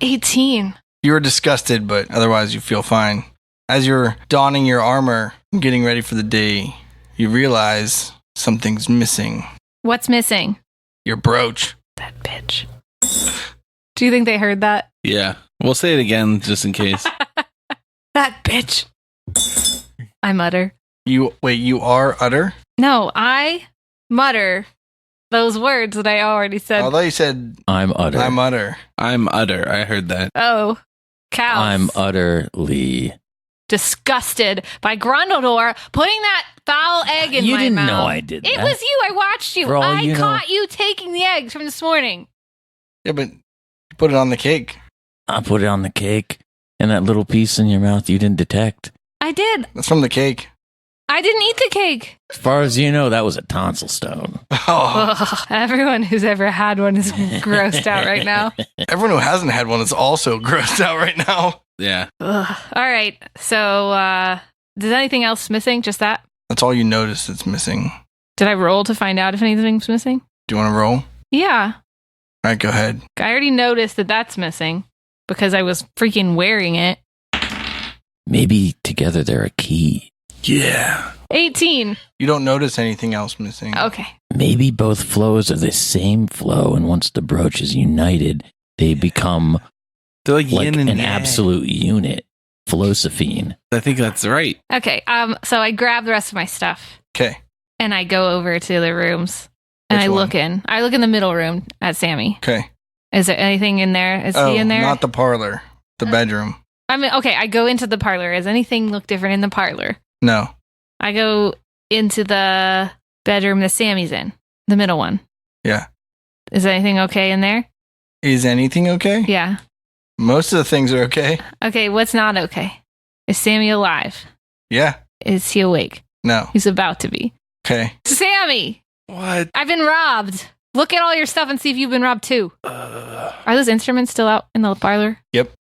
S3: 18.
S8: You were disgusted, but otherwise you feel fine. As you're donning your armor and getting ready for the day, you realize something's missing.
S3: What's missing?
S8: Your brooch.
S3: That bitch. Do you think they heard that?
S2: Yeah. We'll say it again just in case.
S3: That bitch. I mutter.
S8: You are utter?
S3: No, I mutter those words that I already said.
S8: Although you said
S5: I'm utter.
S8: I'm utter.
S2: I'm utter. I heard that.
S3: Oh, cows.
S5: I'm utterly.
S3: disgusted by Grundledor putting that foul egg in
S5: You
S3: my
S5: didn't
S3: mouth.
S5: know I did
S3: It
S5: that.
S3: was you. I watched you.
S5: For all
S3: I
S5: you know-
S3: caught you taking the eggs from this morning.
S8: Yeah, but you put it on the cake.
S5: I put it on the cake, and that little piece in your mouth you didn't detect.
S3: I did.
S8: That's from the cake.
S3: I didn't eat the cake.
S5: As far as you know, that was a tonsil stone.
S8: Oh,
S3: Ugh, everyone who's ever had one is grossed out right now.
S8: everyone who hasn't had one is also grossed out right now.
S2: Yeah.
S3: Ugh. All right. So, is anything else missing? Just that?
S8: That's all you notice that's missing.
S3: Did I roll to find out if anything's missing?
S8: Do you want to roll?
S3: Yeah.
S8: All right, go ahead.
S3: I already noticed that that's missing because I was freaking wearing it.
S5: Maybe together they're a key.
S2: Yeah.
S3: 18.
S8: You don't notice anything else missing.
S3: Okay.
S5: Maybe both flows are the same flow, and once the brooch is united, they become
S2: They're like
S5: like
S2: yin and
S5: an
S2: yang.
S5: absolute unit. Philosophine.
S2: I think that's right.
S3: Okay. So I grab the rest of my stuff
S8: Okay.
S3: and I go over to the rooms and
S8: Which
S3: I
S8: one?
S3: look in. I look in the middle room at Sammy.
S8: Okay.
S3: Is there anything in there? Is
S8: Oh,
S3: he in there?
S8: not the parlor. The bedroom.
S3: I mean, okay. I go into the parlor. Does anything look different in the parlor?
S8: No.
S3: I go into the bedroom that Sammy's in, the middle one.
S8: Yeah.
S3: Is anything okay in there?
S8: Is anything okay?
S3: Yeah.
S8: Most of the things are okay.
S3: Okay, what's not okay? Is Sammy alive?
S8: Yeah.
S3: Is he awake?
S8: No.
S3: He's about to be.
S8: Okay.
S3: Sammy!
S2: What?
S3: I've been robbed. Look at all your stuff and see if you've been robbed too. Are those instruments still out in the parlor?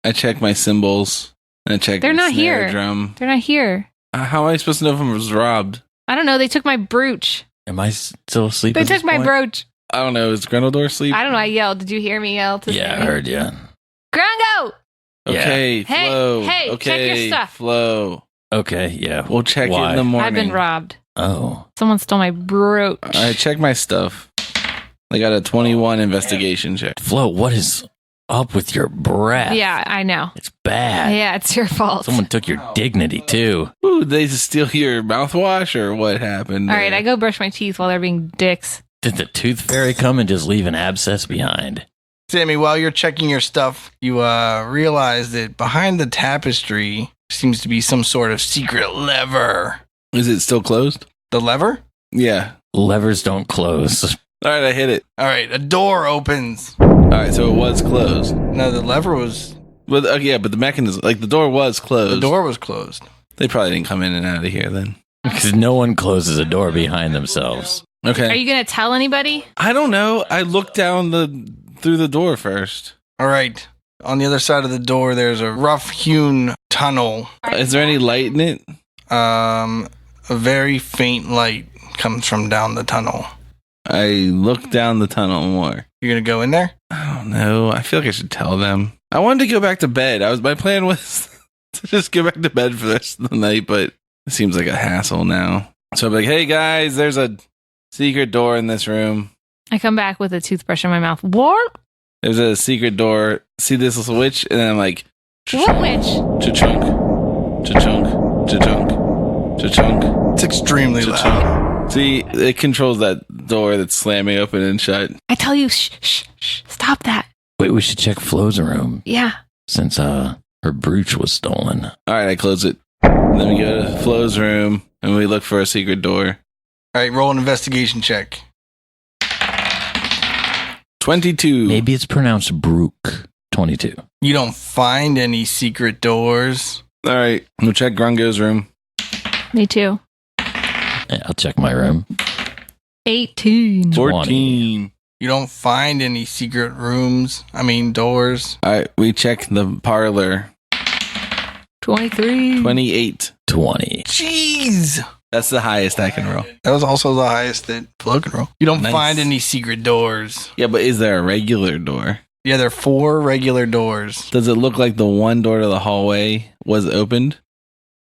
S2: I check my cymbals. And I check
S3: They're
S2: my
S3: not
S2: snare
S3: here.
S2: drum.
S3: They're not here.
S2: How am I supposed to know if I was robbed?
S3: I don't know. They took my brooch.
S5: Am I still asleep?
S3: They
S5: at this
S3: took my
S5: point?
S3: brooch.
S2: I don't know. Is Grundledor asleep?
S3: I don't know. I yelled. Did you hear me yell to
S5: Yeah, I
S3: Sammy?
S5: heard you.
S3: Grungo!
S2: Okay,
S3: Hey,
S2: Flo.
S3: hey, check
S2: okay,
S3: your stuff.
S2: Flo.
S5: Okay, yeah.
S2: We'll check it
S5: Why?
S2: in the morning.
S3: I've been robbed.
S5: Oh,
S3: Someone stole my brooch.
S2: I checked my stuff. I got a 21 investigation check.
S5: Flo, what is up with your breath?
S3: Yeah, I know.
S5: It's bad.
S3: Yeah, it's your fault.
S5: Someone took your dignity, too.
S2: Ooh, did they steal your mouthwash or what happened?
S3: All right,
S2: there?
S3: I go brush my teeth while they're being dicks.
S5: Did the tooth fairy come and just leave an abscess behind?
S8: Sammy, while you're checking your stuff, you realize that behind the tapestry seems to be some sort of secret lever.
S2: Is it still closed?
S8: The lever?
S2: Yeah.
S5: Levers don't close.
S2: All right, I hit it.
S8: All right, a door opens.
S2: All right, so it was closed.
S8: No, the lever was.
S2: But yeah, but the mechanism, like the door was closed.
S8: The door was closed.
S2: They probably didn't come in and out of here then.
S5: Because no one closes a door behind themselves.
S2: Okay.
S3: Are you going to tell anybody?
S2: I don't know. I looked down through the door first.
S8: All right. On the other side of the door, there's a rough-hewn tunnel.
S2: Is there any light in it?
S8: A very faint light comes from down the tunnel.
S2: I looked down the tunnel more.
S8: You're gonna go in there?
S2: I don't know. I feel like I should tell them. I wanted to go back to bed. My plan was to just go back to bed for the rest of the night, but it seems like a hassle now. So I'm like, hey guys, there's a secret door in this room.
S3: I come back with a toothbrush in my mouth. What?
S2: There's a secret door. See this switch? And then I'm like,
S3: What witch?
S2: cha-chunk, cha-chunk, cha-chunk. Cha-chunk.
S8: It's extremely loud.
S2: Cha-chunk. See, it controls that door that's slamming open and shut.
S3: I tell you, shh. Stop that.
S5: Wait, we should check Flo's room
S3: Yeah.
S5: since her brooch was stolen.
S2: All right, I close it. Then we go to Flo's room and we look for a secret door.
S8: All right, roll an investigation check.
S2: 22.
S5: Maybe it's pronounced Brook. 22.
S8: You don't find any secret doors.
S2: All right, we'll check Grungo's room.
S3: Me too.
S5: Yeah, I'll check my room.
S3: 18.
S2: 14.
S8: You don't find any secret doors.
S2: All right, we check the parlor.
S3: 23.
S2: 28.
S5: 20.
S8: Jeez.
S2: That's the highest I can roll.
S8: That was also the highest that Flo can roll. You don't
S2: Nice.
S8: find any secret doors.
S2: Yeah, but is there a regular door?
S8: Yeah, there are 4 regular doors.
S2: Does it look like the one door to the hallway was opened?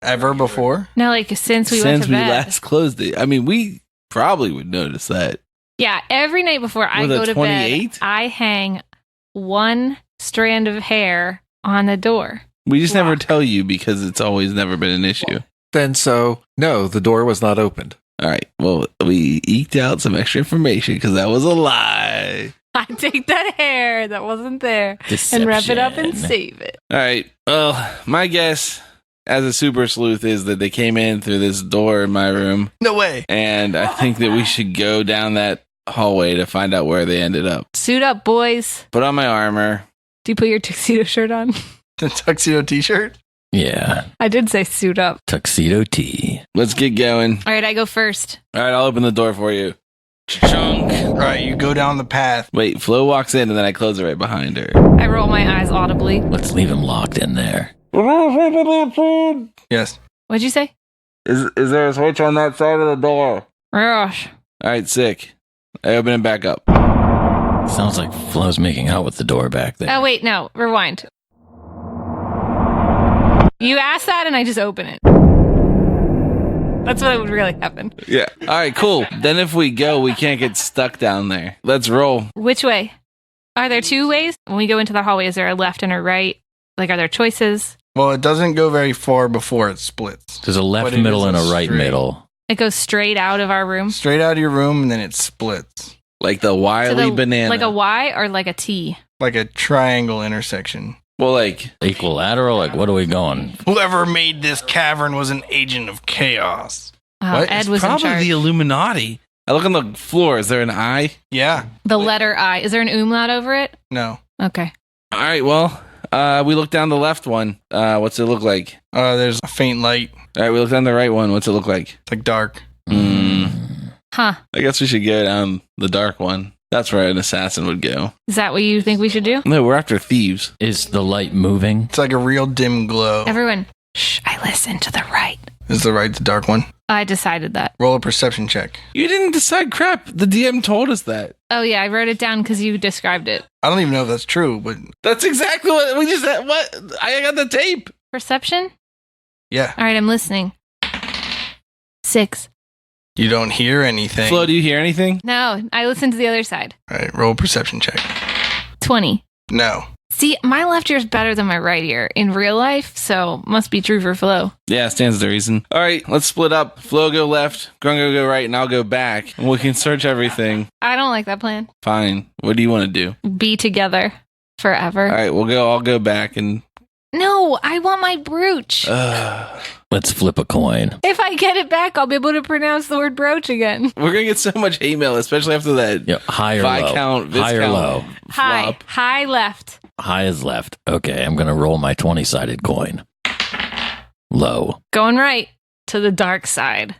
S8: Ever before?
S3: No, like since we went
S2: Since
S3: to
S2: we
S3: bed.
S2: last closed it. I mean, we probably would notice that.
S3: Yeah, every night before I
S2: Was it
S3: go to
S2: 28?
S3: bed, I hang one strand of hair on the door.
S2: We just never
S3: Lock.
S2: tell you because it's always never been an issue.
S4: Then no, the door was not opened.
S2: All right. Well, we eked out some extra information because that was a lie.
S3: I take that hair that wasn't there and wrap it up and
S5: Deception.
S3: save it.
S2: All right. Well, my guess as a super sleuth is that they came in through this door in my room.
S8: No way.
S2: And I think that we should go down that hallway to find out where they ended up.
S3: Suit up, boys.
S2: Put on my armor.
S3: Do you put your tuxedo shirt on?
S8: The tuxedo t-shirt?
S5: Yeah.
S3: I did say suit up.
S5: Tuxedo T.
S2: Let's get going.
S3: All right, I go first.
S2: All right. I'll open the door for you. Chunk.
S8: All right, you go down the path.
S2: Wait, Flo walks in and then I close it right behind her.
S3: I roll my eyes audibly.
S5: Let's leave him locked in there.
S8: Yes.
S3: What'd you say?
S2: Is there a switch on that side of the door?
S3: Gosh.
S2: All right, sick. I open it back up.
S5: Sounds like Flo's making out with the door back there.
S3: Oh, wait, no. Rewind. You asked that and I just open it. That's what would really happen.
S2: Yeah. All right, cool. Then if we go, we can't get stuck down there. Let's roll.
S3: Which way? Are there 2 ways? When we go into the hallway, is there a left and a right? Like, are there choices?
S8: Well, it doesn't go very far before it splits.
S5: There's a left
S8: But it
S5: middle
S8: is
S5: and
S8: a
S5: a right
S8: straight.
S5: middle.
S3: It goes straight out of our room.
S8: Straight out of your room, and then it splits.
S2: Like the
S3: To
S2: wily
S3: the-
S2: banana.
S3: Like a Y or like a T?
S8: Like a triangle intersection.
S2: well, like,
S5: Equilateral? Like, what are we going?
S8: Whoever made this cavern was an agent of chaos.
S3: Oh,
S8: What?
S3: Ed
S8: It's
S3: was in
S2: probably
S3: charge.
S2: the Illuminati. I look on the floor. Is there an eye?
S8: Yeah.
S3: The letter I. Is there an umlaut over it?
S8: No.
S3: Okay.
S2: All right, well, we look down the left one. What's it look like?
S8: There's a faint light.
S2: All right, we look down the right one. What's it look like?
S8: It's like dark.
S3: Huh.
S2: I guess we should go down the dark one. That's where an assassin would go.
S3: Is that what you think we should do?
S2: No, we're after thieves.
S5: Is the light moving?
S8: It's like a real dim glow.
S3: Everyone, shh, I listen to the right.
S8: Is the right the dark one?
S3: I decided that.
S8: Roll a perception check.
S2: You didn't decide crap. The DM told us that.
S3: Oh, yeah, I wrote it down because you described it.
S8: I don't even know if that's true, but
S2: That's exactly what we just said. What? I got the tape.
S3: Perception?
S8: yeah.
S3: All right, I'm listening. 6.
S8: You don't hear anything.
S2: Flo, do you hear anything?
S3: No, I listened to the other side.
S8: All right, roll a perception check.
S3: 20.
S8: No.
S3: See, my left ear is better than my right ear in real life, so must be true for Flo.
S2: Yeah, stands to reason. All right, let's split up. Flo go left, Grungo go right, and I'll go back. And we can search everything.
S3: I don't like that plan.
S2: Fine. What do you want to do?
S3: Be together forever.
S2: All right, I'll go back and.
S3: No, I want my brooch.
S5: Let's flip a coin.
S3: If I get it back, I'll be able to pronounce the word brooch again.
S2: We're gonna get so much hate mail, especially after that.
S5: Yeah, high or low?
S2: Viscount,
S5: High or
S2: Viscount
S5: low?
S3: High.
S2: flop.
S3: High left.
S5: High is left. Okay, I'm going to roll my 20-sided coin. Low.
S3: Going right to the dark side.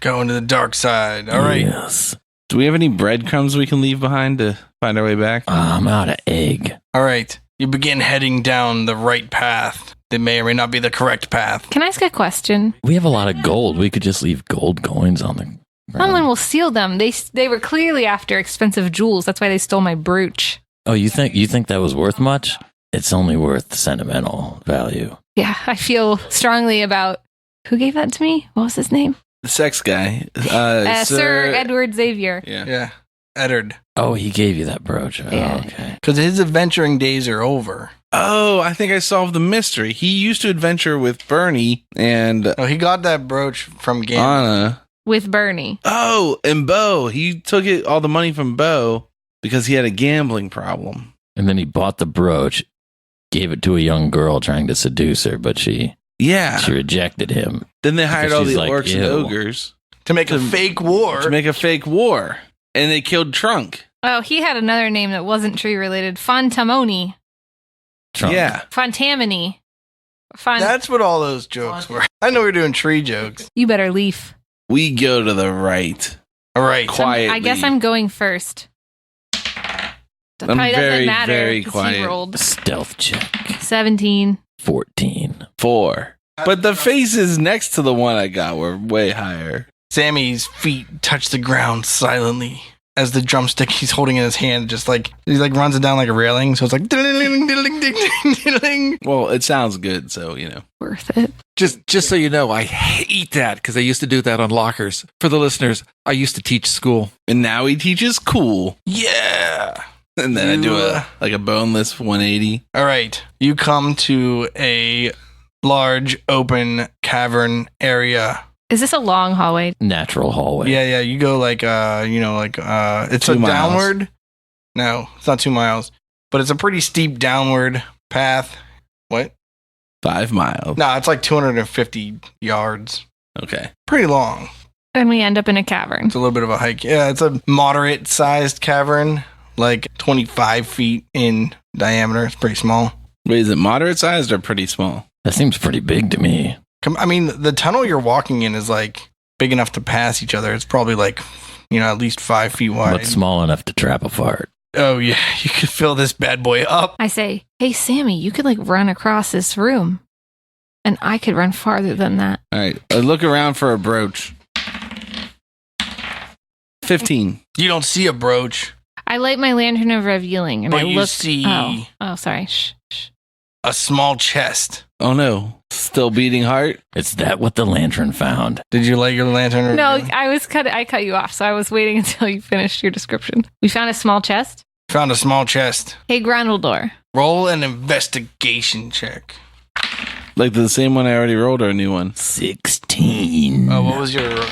S8: Going to the dark side. All right.
S5: Yes.
S2: Do we have any breadcrumbs we can leave behind to find our way back?
S5: I'm out of egg.
S8: All right. You begin heading down the right path. That may or may not be the correct path.
S3: Can I ask a question?
S5: We have a lot of gold. We could just leave gold coins on the ground.
S3: Someone will steal them. They were clearly after expensive jewels. That's why they stole my brooch.
S5: Oh, you think that was worth much? It's only worth sentimental value.
S3: Yeah, I feel strongly about who gave that to me. What was his name?
S2: The sex guy.
S3: Sir Edward Xavier.
S2: Yeah.
S8: Yeah. Eddard.
S5: Oh, he gave you that brooch. Oh,
S3: Yeah.
S5: okay.
S8: Because his adventuring days are over.
S2: Oh, I think I solved the mystery. He used to adventure with Bernie and
S8: Oh, he got that brooch from Gambling.
S2: Anna.
S3: With Bernie.
S2: Oh, and Bo. He took all the money from Bo because he had a gambling problem.
S5: And then he bought the brooch, gave it to a young girl trying to seduce her, but she rejected him.
S2: Then they hired
S5: Because
S2: all the
S5: she's like,
S2: orcs and
S5: "Ew."
S2: ogres
S8: To make a fake war.
S2: to make a fake war. And they killed Trunk.
S3: Oh, he had another name that wasn't tree related. Fontamoni.
S5: Trump.
S2: Yeah.
S3: Fontamini.
S8: That's what all those jokes were. I know we're doing tree jokes.
S3: You better leave.
S2: We go to the right.
S8: All right.
S2: Quietly.
S3: I guess I'm going first. That
S2: I'm
S3: probably doesn't
S2: very,
S3: matter.
S2: very
S3: 'cause
S2: quiet.
S3: He rolled
S5: Stealth check.
S3: 17.
S5: 14.
S2: 4. But the faces next to the one I got were way higher.
S8: Sammy's feet touch the ground silently as the drumstick he's holding in his hand just like he like runs it down like a railing. So it's like diddling, diddling, diddling, diddling.
S2: Well, it sounds good, so, you know.
S3: Worth it.
S4: Just so you know, I hate that because I used to do that on lockers. For the listeners, I used to teach school.
S2: And now he teaches cool.
S8: Yeah.
S2: And then I do a boneless 180.
S8: All right. You come to a large open cavern area.
S3: Is this a long hallway?
S5: Natural hallway.
S8: Yeah. You go like it's
S2: 2
S8: a
S2: miles.
S8: downward. No, it's not 2 miles, but it's a pretty steep downward path. What?
S2: 5 miles.
S8: No, it's like 250 yards.
S2: Okay.
S8: Pretty long.
S3: And we end up in a cavern.
S8: It's a little bit of a hike. Yeah, it's a moderate sized cavern, like 25 feet in diameter. It's pretty small.
S2: Wait, is it moderate sized or pretty small?
S5: That seems pretty big to me.
S8: I mean, the tunnel you're walking in is like big enough to pass each other. It's probably like, at least 5 feet wide.
S5: But small enough to trap a fart.
S8: Oh, yeah. You could fill this bad boy up.
S3: I say, hey, Sammy, you could like run across this room. And I could run farther than that.
S2: All right. Look around for a brooch. 15.
S8: You don't see a brooch,
S3: I light my lantern of revealing and
S8: but
S3: I
S8: you
S3: look.
S8: see
S3: Oh, sorry. Shh.
S8: a small chest.
S2: Oh, no. Still beating heart?
S5: Is that what the lantern found?
S8: Did you light your lantern?
S3: No, I cut you off, so I was waiting until you finished your description. We found a small chest.
S8: Found a small chest.
S3: Hey, Grundledor.
S8: Roll an investigation check.
S2: Like the same one I already rolled or a new one?
S5: 16.
S8: Oh, what was your...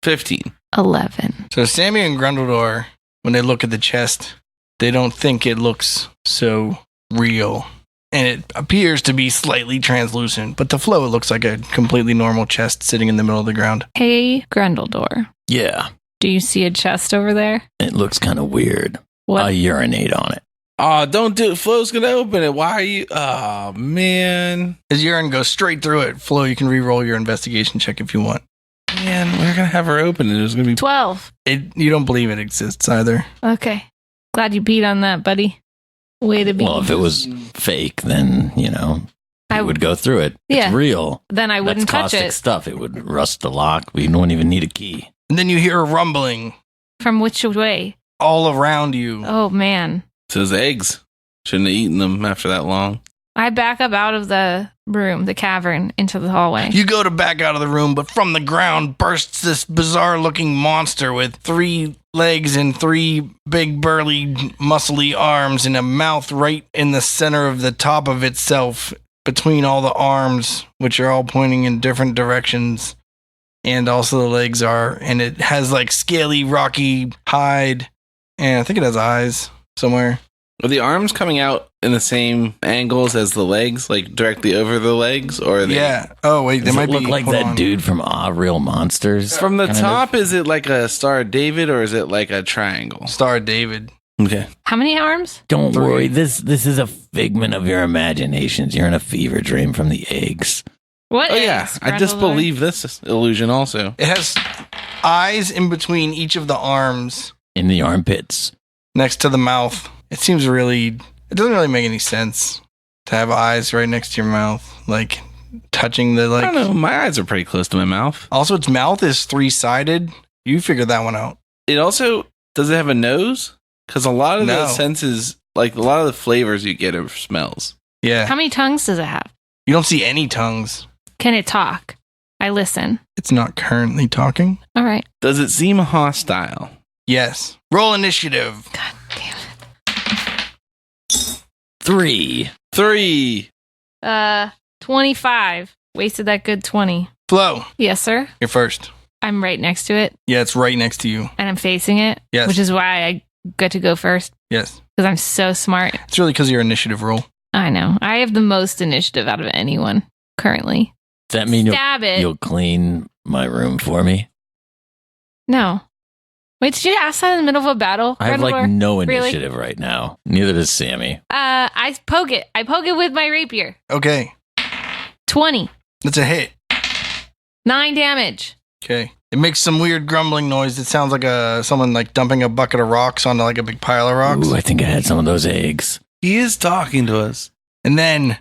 S2: 15.
S3: 11.
S8: So Sammy and Grundledor, when they look at the chest, they don't think it looks so real. And it appears to be slightly translucent, but to Flo, it looks like a completely normal chest sitting in the middle of the ground.
S3: Hey, Grundledor.
S5: Yeah,
S3: Do you see a chest over there?
S5: it looks kind of weird.
S3: What?
S5: I urinate on it.
S2: Oh, don't do it. Flo's going to open it. Why are you? Oh, man.
S8: His urine goes straight through it. Flo, you can re-roll your investigation check if you want.
S2: Man, we're going to have her open it. It was going to be
S3: 12.
S8: You don't believe it exists either.
S3: Okay. Glad you peed on that, buddy. Way to be.
S5: Well, if it was fake, then, I would go through it.
S3: Yeah.
S5: It's real.
S3: Then I wouldn't
S5: That's
S3: touch
S5: caustic
S3: it.
S5: stuff. It would rust the lock. We don't even need a key.
S8: And then you hear a rumbling
S3: From which way?
S8: all around you.
S3: Oh, man.
S2: says eggs. Shouldn't have eaten them after that long.
S3: I back up out of the room, the cavern, into the hallway.
S8: You go to back out of the room, but from the ground bursts this bizarre-looking monster with 3 legs and 3 big, burly, muscly arms and a mouth right in the center of the top of itself between all the arms, which are all pointing in different directions. And also the legs are, and it has like scaly, rocky hide, and I think it has eyes somewhere.
S2: Are the arms coming out in the same angles as the legs, like directly over the legs? Or are they
S8: Yeah. Oh, wait, they
S5: Does
S8: might
S5: it look
S8: be.
S5: like
S8: hold
S5: that
S8: on.
S5: dude from Real Monsters?
S2: From the
S5: kind of?
S2: top, is it like a Star of David or is it like a triangle?
S8: Star of David.
S2: Okay.
S3: How many arms?
S5: Don't
S8: 3.
S5: worry. This is a figment of your imaginations. You're in a fever dream from the eggs.
S3: What?
S2: Oh, yeah.
S3: eggs,
S2: I
S3: Grundledor?
S2: disbelieve this illusion also.
S8: It has eyes in between each of the arms
S5: In the armpits.
S8: next to the mouth. It seems really. It doesn't really make any sense to have eyes right next to your mouth, like touching the like.
S2: I don't know. My eyes are pretty close to my mouth.
S8: Also, its mouth is 3-sided. You figured that one out.
S2: It also, does it have a nose? Because a lot of
S8: No.
S2: the senses, like a lot of the flavors you get are smells.
S8: Yeah.
S3: How many tongues does it have?
S8: You don't see any tongues.
S3: Can it talk? I listen.
S8: It's not currently talking.
S3: All right.
S2: Does it seem hostile?
S8: Yes. Roll initiative.
S3: God damn it.
S5: 3.
S2: 3.
S3: 25. Wasted that good 20.
S8: Flo,
S3: Yes, sir.
S8: you're first.
S3: I'm right next to it,
S8: Yeah, it's right next to you.
S3: and I'm facing it.
S8: Yes.
S3: Which is why I get to go first,
S8: Yes.
S3: because I'm so smart.
S8: It's really because of your initiative roll.
S3: I know. I have the most initiative out of anyone currently.
S5: Does that mean
S3: Stab it.
S5: you'll clean my room for me?
S3: No. Wait, did you ask that in the middle of a battle?
S5: I have
S3: Grenador?
S5: no
S3: Really?
S5: initiative right now. Neither does Sammy.
S3: I poke it. I poke it with my rapier.
S8: Okay.
S3: 20.
S8: That's a hit.
S3: 9 damage.
S8: Okay. It makes some weird grumbling noise. It sounds like someone like dumping a bucket of rocks onto like a big pile of rocks.
S5: Ooh, I think I had some of those eggs.
S2: He is talking to us.
S8: And then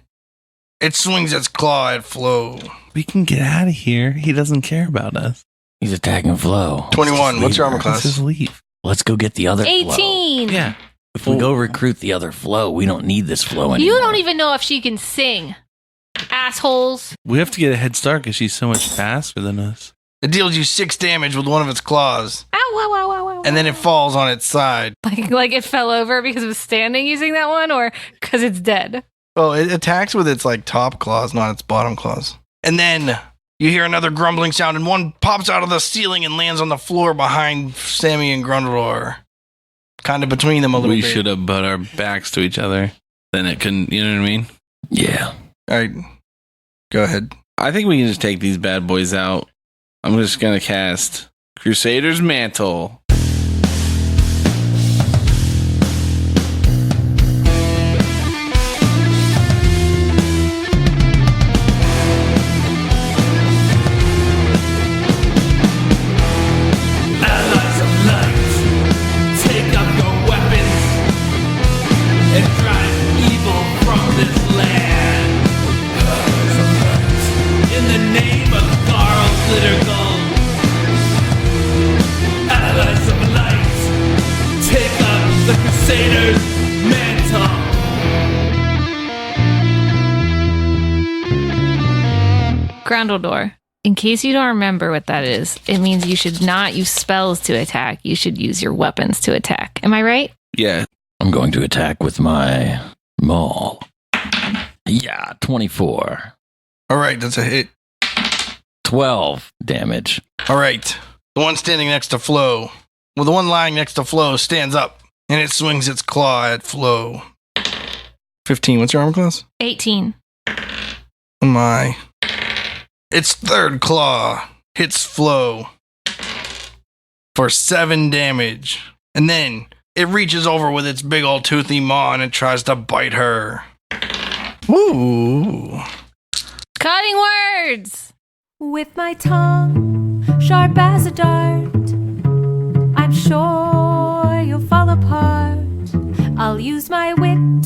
S8: it swings its claw at Flo.
S2: We can get out of here. He doesn't care about us.
S5: He's attacking Flo.
S8: 21. What's your armor
S2: Let's just
S8: class?
S2: leave.
S5: Let's go get the other Flo.
S3: 18.
S2: Yeah.
S5: If we go recruit the other Flo, we don't need this Flo anymore.
S3: You don't even know if she can sing. Assholes.
S2: We have to get a head start because she's so much faster than us.
S8: It deals you 6 damage with one of its claws.
S3: Ow, ow, ow, ow, ow.
S8: And then it falls on its side.
S3: Like it fell over because it was standing using that one, or because it's dead?
S8: Well, it attacks with its like top claws, not its bottom claws. And then you hear another grumbling sound, and one pops out of the ceiling and lands on the floor behind Sammy and Grundledor. Kind of between them a little
S2: We
S8: bit.
S2: should have butt our backs to each other. Then it couldn't, you know what I mean?
S5: Yeah.
S8: All right. Go ahead.
S2: I think we can just take these bad boys out. I'm just going to cast Crusader's Mantle.
S9: Allies of light, take up your weapons and drive evil from this land. Allies of light, in the name of Garl Glittergold. Allies of light, take up the Crusader's mantle.
S3: Grundledor. In case you don't remember what that is, it means you should not use spells to attack. You should use your weapons to attack. Am I right?
S2: Yeah.
S5: I'm going to attack with my maul. Yeah, 24.
S8: All right. That's a hit.
S5: 12 damage.
S8: All right. The one standing next to Flo. Well, the one lying next to Flo stands up, and it swings its claw at Flo. 15. What's your armor class?
S3: 18.
S8: Oh my. Its third claw hits Flo for 7 damage. And then it reaches over with its big old toothy maw and it tries to bite her. Ooh.
S3: Cutting words.
S6: With my tongue sharp as a dart, I'm sure you'll fall apart. I'll use my wit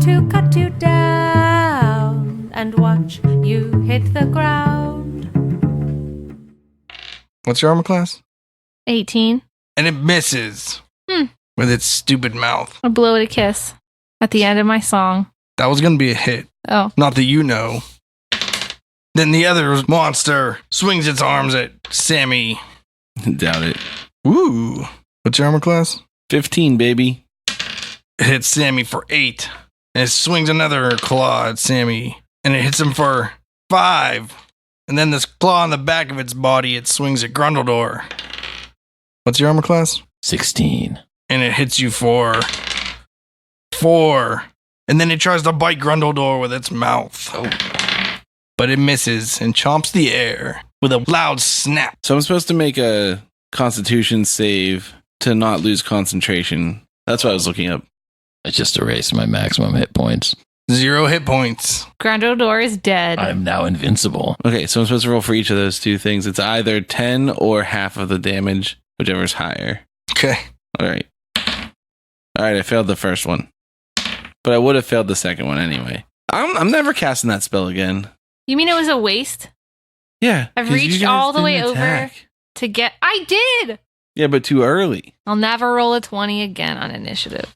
S6: to cut you down and watch you hit the ground.
S8: What's your armor class?
S3: 18.
S8: And it misses with its stupid mouth.
S3: I'll blow it a kiss at the end of my song.
S8: That was going to be a hit.
S3: Oh.
S8: Not that you know. Then the other monster swings its arms at Sammy.
S2: Doubt it.
S8: Ooh. What's your armor class?
S2: 15, baby.
S8: It hits Sammy for 8. And it swings another claw at Sammy. And it hits him for 5. And then this claw on the back of its body, it swings at Grundledor. What's your armor class?
S5: 16.
S8: And it hits you for 4. And then it tries to bite Grundledor with its mouth. But it misses and chomps the air with a loud snap.
S2: So I'm supposed to make a Constitution save to not lose concentration. That's what I was looking up.
S5: I just erased my maximum hit points.
S8: 0 hit points.
S3: Grundledor is dead.
S5: I'm now invincible.
S2: Okay, so I'm supposed to roll for each of those two things. It's either 10 or half of the damage, whichever's higher.
S8: Okay.
S2: All right. All right, I failed the first one. But I would have failed the second one anyway. I'm never casting that spell again.
S3: You mean it was a waste
S2: Yeah.
S3: I've
S2: 'cause you
S3: reached
S2: guys
S3: all the
S2: didn't
S3: way over.
S2: attack.
S3: to get? I did!
S2: Yeah, but too early.
S3: I'll never roll a 20 again on initiative.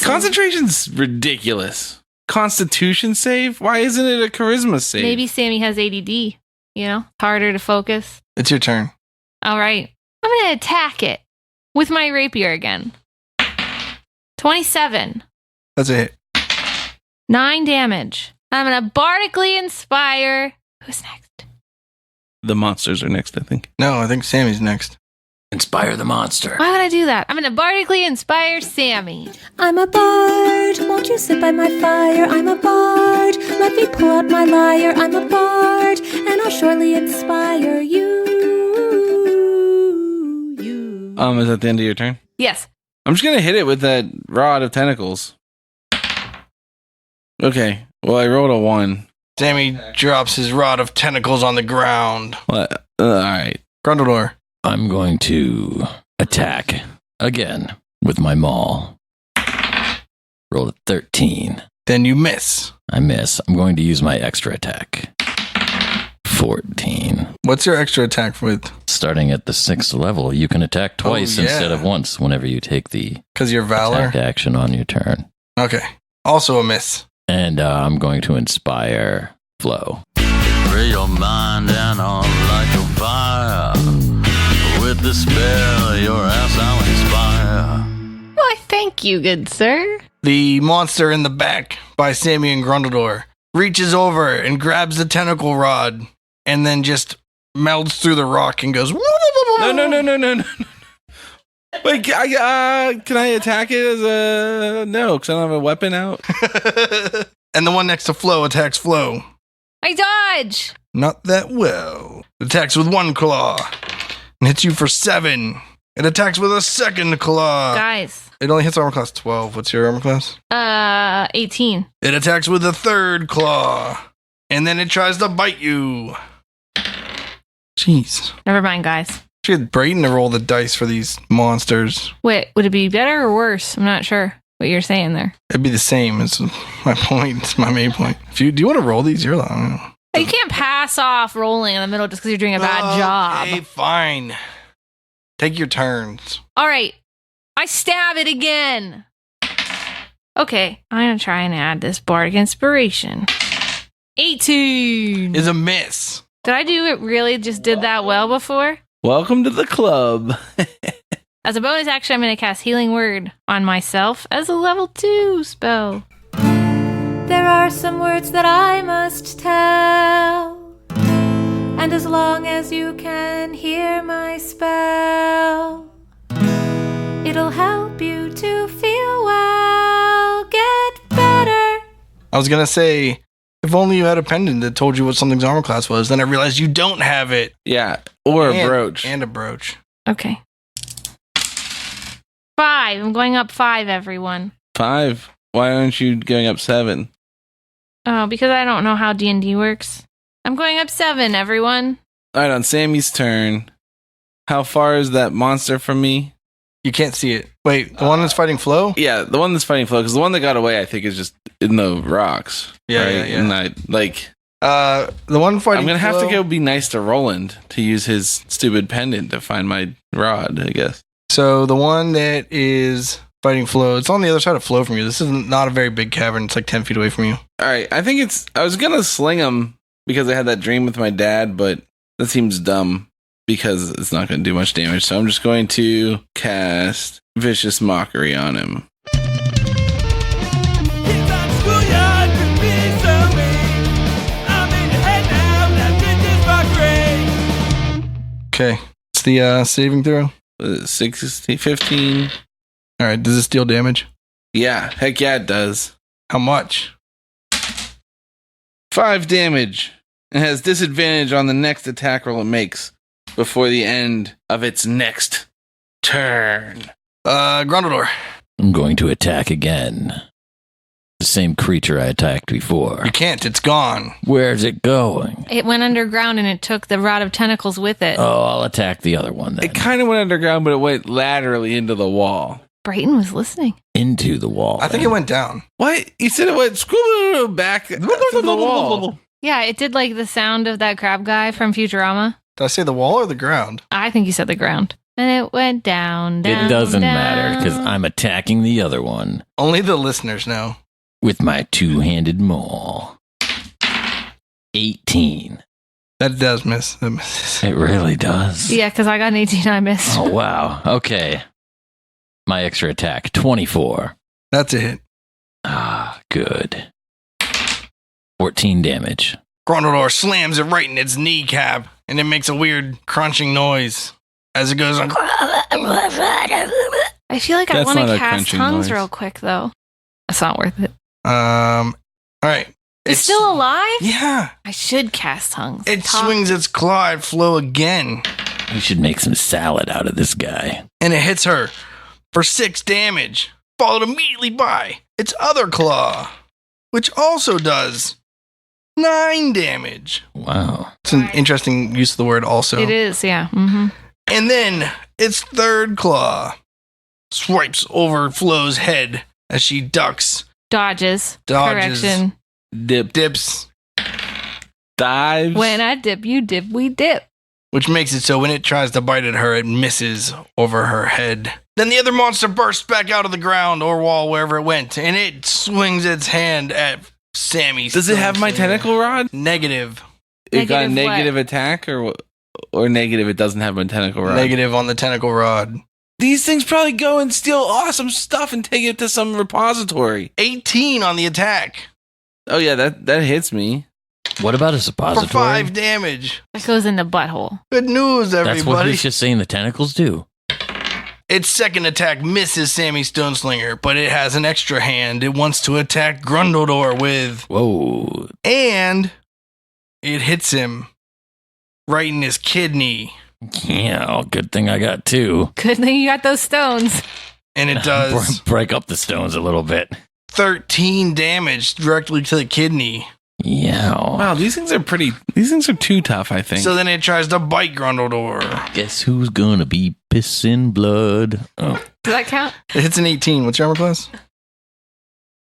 S2: Concentration's ridiculous. Constitution save? Why isn't it a charisma save?
S3: Maybe Sammy has ADD, you know? Harder to focus.
S8: It's your turn.
S3: All right. I'm going to attack it with my rapier again. 27.
S8: That's a hit.
S3: 9 damage. I'm going to bardically inspire. Who's next?
S2: The monsters are next, I think.
S8: No, I think Sammy's next.
S5: Inspire the monster.
S3: Why would I do that? I'm going to bardically inspire Sammy.
S6: I'm a bard, won't you sit by my fire? I'm a bard, let me pull out my lyre. I'm a bard, and I'll surely inspire you.
S2: Is that the end of your turn?
S3: Yes.
S2: I'm just gonna hit it with that rod of tentacles. Okay. Well, I rolled a 1.
S8: Sammy drops his rod of tentacles on the ground.
S2: What? All right.
S8: Grundledor.
S5: I'm going to attack again with my maul. Rolled a 13.
S8: Then you miss.
S5: I miss. I'm going to use my extra attack. 14.
S8: What's your extra attack with?
S5: Starting at the 6th level, you can attack twice
S8: yeah.
S5: instead of once whenever you take the
S8: Because you're Valor?
S5: attack action on your turn.
S8: Okay. Also a miss.
S5: And I'm going to inspire Flow.
S10: Free your mind and I'll light your fire. With the spell, your ass I'll inspire.
S3: Why, thank you, good sir.
S8: The monster in the back by Sammy and Grundledor reaches over and grabs the tentacle rod and then just melts through the rock and goes...
S2: No. Wait, can I attack it as a... No, because I don't have a weapon out.
S8: And the one next to Flo attacks Flo.
S3: I dodge.
S8: Not that well. It attacks with 1 claw and hits you for 7. It attacks with a second claw.
S3: Guys.
S8: It only hits armor class 12. What's your armor class?
S3: 18.
S8: It attacks with a 3rd claw. And then it tries to bite you. Jeez.
S3: Never mind, guys.
S8: Should get Brayton to roll the dice for these monsters.
S3: Wait, would it be better or worse? I'm not sure what you're saying there.
S8: It'd be the same. It's my point. It's my main point. Do you want to roll these? You're like,
S3: You can't pass off rolling in the middle just because you're doing a bad job.
S8: Okay, fine. Take your turns.
S3: All right. I stab it again. Okay. I'm going to try and add this bardic inspiration. 18.
S8: Is a miss.
S3: Did I do it really just did that well before?
S2: Welcome to the club.
S3: As a bonus action, I'm going to cast Healing Word on myself as a level 2 spell.
S6: There are some words that I must tell, and as long as you can hear my spell, it'll help you to feel well, get better.
S8: I was going to say, if only you had a pendant that told you what something's armor class was, then I realized you don't have it.
S2: Yeah, or a brooch.
S8: And a brooch.
S3: Okay. 5. I'm going up 5, everyone.
S2: 5? Why aren't you going up 7?
S3: Oh, because I don't know how D&D works. I'm going up 7, everyone.
S2: All right, on Sammy's turn. How far is that monster from me?
S8: You can't see it. Wait, the one that's fighting Flo?
S2: Yeah, the one that's fighting Flo, because the one that got away, I think, is just in the rocks.
S8: Yeah,
S2: right?
S8: yeah, yeah.
S2: And I, like...
S8: the one fighting
S2: I'm going to have
S8: Flo-
S2: to go be nice to Roland to use his stupid pendant to find my rod, I guess.
S8: So the one that is fighting Flo, it's on the other side of Flo from you. This is not a very big cavern. It's like 10 feet away from you.
S2: All right, I think it's... I was going to sling him because I had that dream with my dad, but that seems dumb because it's not going to do much damage. So I'm just going to cast Vicious Mockery on him.
S8: Okay. It's the saving throw.
S2: 16, 15.
S8: All right. Does this deal damage?
S2: Yeah, heck yeah, it does.
S8: How much?
S2: 5 damage. It has disadvantage on the next attack roll it makes before the end of its next turn.
S8: Grundledor.
S5: I'm going to attack again. The same creature I attacked before.
S8: You can't. It's gone.
S5: Where's it going?
S3: It went underground and it took the rod of tentacles with it.
S5: Oh, I'll attack the other one then.
S2: It kind of went underground, but it went laterally into the wall.
S3: Brayton was listening.
S5: Into the wall.
S8: I think it went down.
S2: What? You said it went back to the wall.
S3: Yeah, it did like the sound of that crab guy from Futurama.
S8: Did I say the wall or the ground?
S3: I think you said the ground. And it went down.
S5: It doesn't matter because I'm attacking the other one
S8: Only the listeners know.
S5: with my two-handed maul. 18.
S8: That does miss. That misses.
S5: It really does.
S3: Yeah, because I got an 18, I missed.
S5: Oh, wow. Okay. My extra attack, 24.
S8: That's a hit.
S5: Ah, good. 14 damage.
S8: Grundledor slams it right in its kneecap, and it makes a weird crunching noise as it goes on.
S3: I feel like I
S2: That's
S3: want
S2: not
S3: to
S2: a
S3: cast
S2: crunching
S3: tongues
S2: noise.
S3: real quick, though. That's not worth it.
S8: All right.
S3: It's still alive?
S8: Yeah.
S3: I should cast tongues.
S8: It
S3: Talk.
S8: swings its claw at Flo again,
S5: We should make some salad out of this guy.
S8: and it hits her for 6 damage, followed immediately by its other claw, which also does 9 damage.
S5: Wow.
S8: It's an interesting use of the word also.
S3: It is, yeah. Mm-hmm.
S8: And then its third claw swipes over Flo's head as she ducks,
S3: Dodges.
S8: Dodges.
S3: Correction.
S8: dips,
S2: Dives.
S3: When I dip, you dip, we dip.
S8: which makes it so when it tries to bite at her, it misses over her head. Then the other monster bursts back out of the ground or wall, wherever it went, and it swings its hand at Sammy.
S2: Does it have my
S8: Stoneslinger.
S2: tentacle rod?
S8: Negative.
S2: It got a
S3: Negative what?
S2: negative attack, or negative? It doesn't have my tentacle rod.
S8: Negative on the tentacle rod.
S2: These things probably go and steal awesome stuff and take it to some repository.
S8: 18 on the attack
S2: Oh yeah, that hits me.
S5: What about a
S8: for
S5: suppository?
S8: 5 damage.
S3: That goes in the butthole.
S8: Good news,
S5: That's what
S8: everybody.
S5: he's just saying the tentacles do.
S8: Its second attack misses Sammy Stoneslinger, but it has an extra hand it wants to attack Grundledor with,
S5: Whoa.
S8: and it hits him right in his kidney,
S5: Yeah, good thing I got 2.
S3: Good thing you got those stones.
S8: and it does
S5: Break up the stones a little bit.
S8: 13 damage directly to the kidney.
S5: Yeah.
S2: Wow, these things are pretty. These things are too tough. I think.
S8: So then it tries to bite Grundledor.
S5: Guess who's gonna be pissing blood? Oh,
S3: Does that count?
S8: It hits an 18. What's your armor class?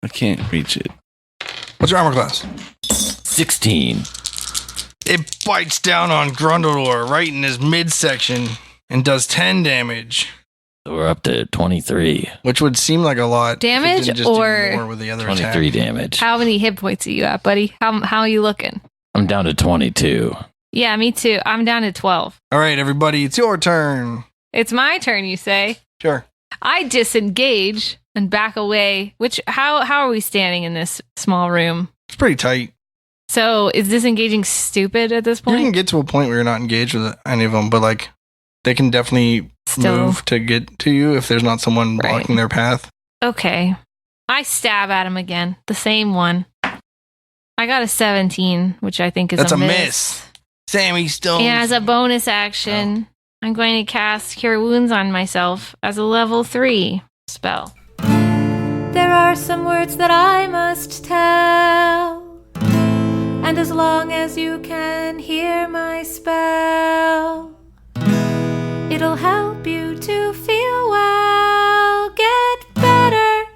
S2: I can't reach it.
S8: What's your armor class?
S5: 16.
S8: It bites down on Grundledor right in his midsection and does 10 damage,
S5: So we're up to 23.
S8: which would seem like a lot. if it
S3: Damage
S8: didn't just do
S3: or-
S8: more with the other
S5: 23
S8: attack.
S5: damage.
S3: How many hit points are you at, buddy? How are you looking?
S5: I'm down to 22.
S3: Yeah, me too. I'm down to 12.
S8: All right, everybody, it's your turn.
S3: It's my turn, you say.
S8: Sure.
S3: I disengage and back away. How are we standing in this small room?
S8: It's pretty tight.
S3: So is disengaging stupid at this
S8: You can
S3: point?
S8: get to a point where you're not engaged with any of them, but like they can definitely
S3: Still.
S8: move to get to you if there's not someone
S3: Right.
S8: blocking their path.
S3: Okay. I stab at him again. The same one. I got a 17, which I think is
S8: That's
S3: a
S8: a
S3: miss.
S8: miss. Sammy Stone.
S3: And as a bonus action, I'm going to cast Cure Wounds on myself as a level 3 spell.
S6: There are some words that I must tell, and as long as you can hear my spell, it'll help you to feel well, get better.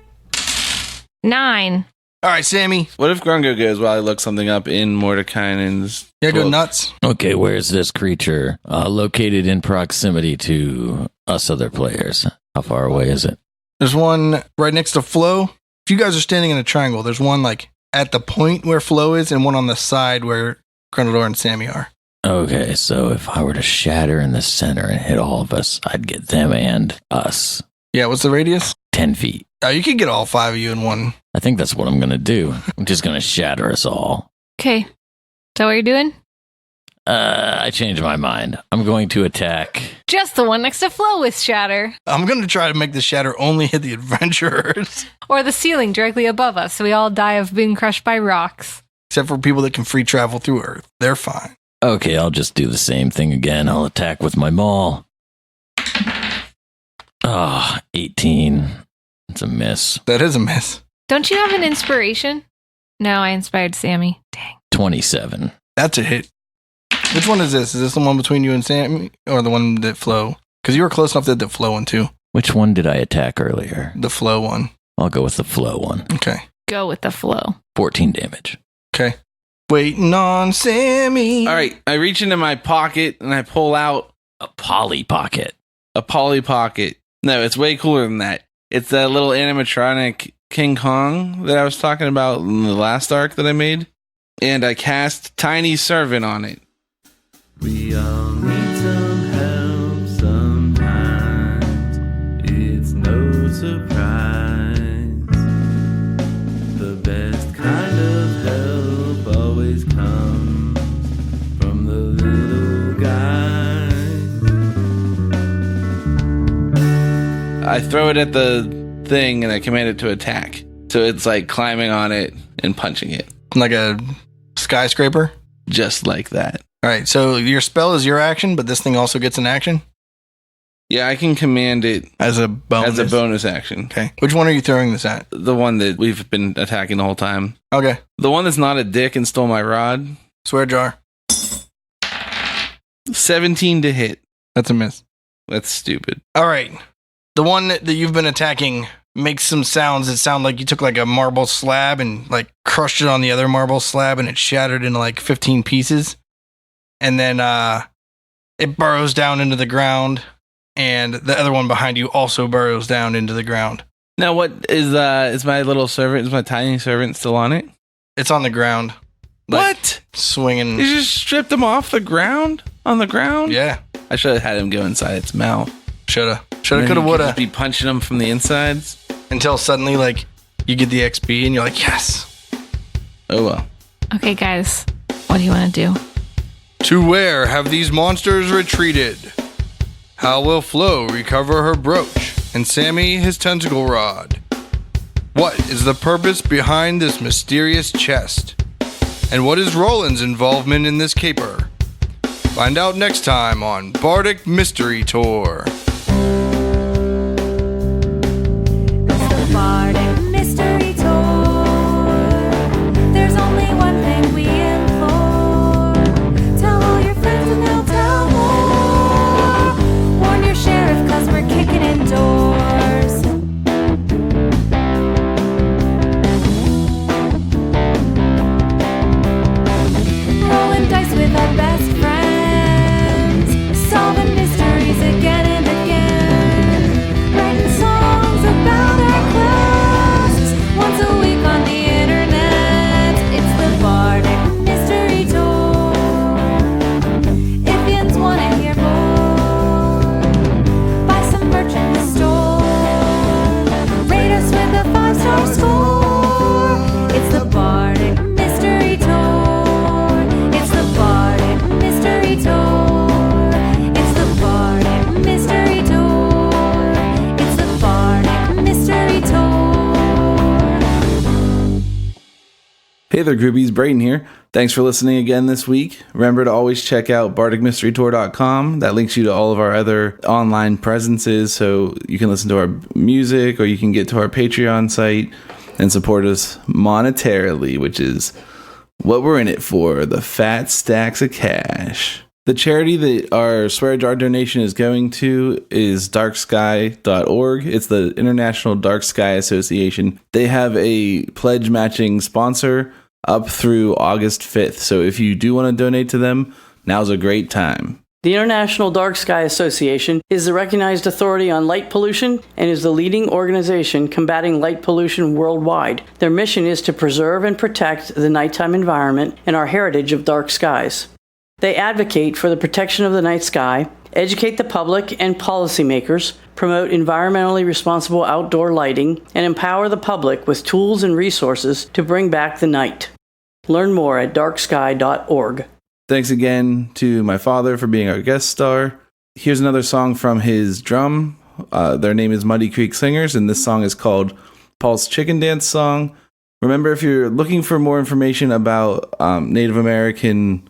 S3: 9.
S8: All right, Sammy.
S2: What if Grungo goes while I look something up in Mordekainen's
S8: You're
S2: book?
S8: going nuts.
S5: Okay, where's this creature? Located in proximity to us other players. How far away is it?
S8: There's one right next to Flo. If you guys are standing in a triangle, there's one like at the point where Flo is and one on the side where Grundledor and Sammy are.
S5: Okay, so if I were to shatter in the center and hit all of us, I'd get them and us.
S8: Yeah, what's the radius?
S5: 10 feet.
S8: Oh, you could get all 5 of you in one.
S5: I think that's what I'm going to do. I'm just going to shatter us all.
S3: Okay. Is that what you're doing?
S5: I changed my mind. I'm going to attack.
S3: Just the one next to Flo with Shatter.
S8: I'm going to try to make the shatter only hit the adventurers,
S3: Or the ceiling directly above us, so we all die of being crushed by rocks.
S8: except for people that can free travel through Earth. They're fine.
S5: Okay, I'll just do the same thing again. I'll attack with my maul. 18. It's a miss.
S8: That is a miss.
S3: Don't you have an inspiration? No, I inspired Sammy. Dang.
S5: 27.
S8: That's a hit. Which one is this? Is this the one between you and Sammy or the one that Flo? Because you were close enough to the Flo one too.
S5: Which one did I attack earlier?
S8: The Flo one.
S5: I'll go with the flow one.
S8: Okay.
S3: Go with the flow.
S5: 14 damage.
S8: Okay. Waiting on Sammy.
S2: All right, I reach into my pocket and I pull out
S5: A Polly Pocket.
S2: a Polly Pocket. No, it's way cooler than that. It's that little animatronic King Kong that I was talking about in the last arc that I made. And I cast Tiny Servant on it.
S9: We all need some help sometimes. It's no surprise. The best kind of help
S2: I throw it at the thing and I command it to attack. So it's like climbing on it and punching it.
S8: Like a skyscraper?
S2: Just like that.
S8: All right, so your spell is your action, but this thing also gets an action?
S2: Yeah, I can command it
S8: As a bonus?
S2: as a bonus action.
S8: Okay. Which one are you throwing this at?
S2: The one that we've been attacking the whole time.
S8: Okay.
S2: The one that's not a dick and stole my rod.
S8: Swear jar.
S2: 17 to hit.
S8: That's a miss.
S2: That's stupid.
S8: All right. The one that you've been attacking makes some sounds that sound like you took like a marble slab and like crushed it on the other marble slab and it shattered into like 15 pieces. And then it burrows down into the ground, and the other one behind you also burrows down into the ground.
S2: Now, what is my little servant? Is my tiny servant still on it?
S8: It's on the ground. Like,
S2: What?
S8: Swinging.
S2: You just stripped him off the ground? On the ground?
S8: Yeah.
S2: I should have had him go inside its mouth.
S8: Shoulda.
S2: And
S8: Shoulda,
S2: then
S8: coulda,
S2: you could
S8: woulda.
S2: just be punching him from the insides.
S8: Until suddenly, like, you get the XP and you're like, yes.
S2: Oh well.
S3: Okay, guys, what do you want to do?
S1: To where have these monsters retreated? How will Flo recover her brooch and Sammy his tentacle rod? What is the purpose behind this mysterious chest? And what is Roland's involvement in this caper? Find out next time on Bardic Mystery Tour.
S6: It's the Bardic Mystery Tour. There's only one thing we implore. Tell all your friends and they'll tell more. Warn your sheriff 'cause we're kicking in doors. Rolling dice with our best friends. Solving mysteries again and again. Writing songs about our quests. Once a week on the internet. It's the Bardic Mystery Tour. If yins wanna hear more, buy some merch in the store. Rate us with a 5-star score. It's the Bardic Mystery Tour. It's the Bardic Mystery Tour. It's the Bardic Mystery Tour. It's the Bardic Mystery Tour.
S2: Hey there, groupies. Brayden here. Thanks for listening again this week. Remember to always check out bardicmysterytour.com. That links you to all of our other online presences, so you can listen to our music or you can get to our Patreon site and support us monetarily, which is what we're in it for, the fat stacks of cash. The charity that our swear jar donation is going to is darksky.org. It's the International Dark Sky Association. They have a pledge matching sponsor up through August 5th. So if you do want to donate to them, now's a great time.
S11: The International Dark Sky Association is the recognized authority on light pollution and is the leading organization combating light pollution worldwide. Their mission is to preserve and protect the nighttime environment and our heritage of dark skies. They advocate for the protection of the night sky, educate the public and policymakers, promote environmentally responsible outdoor lighting, and empower the public with tools and resources to bring back the night. Learn more at darksky.org.
S2: Thanks again to my father for being our guest star. Here's another song from his drum. Their name is Muddy Creek Singers, and this song is called Paul's Chicken Dance Song. Remember, if you're looking for more information about Native American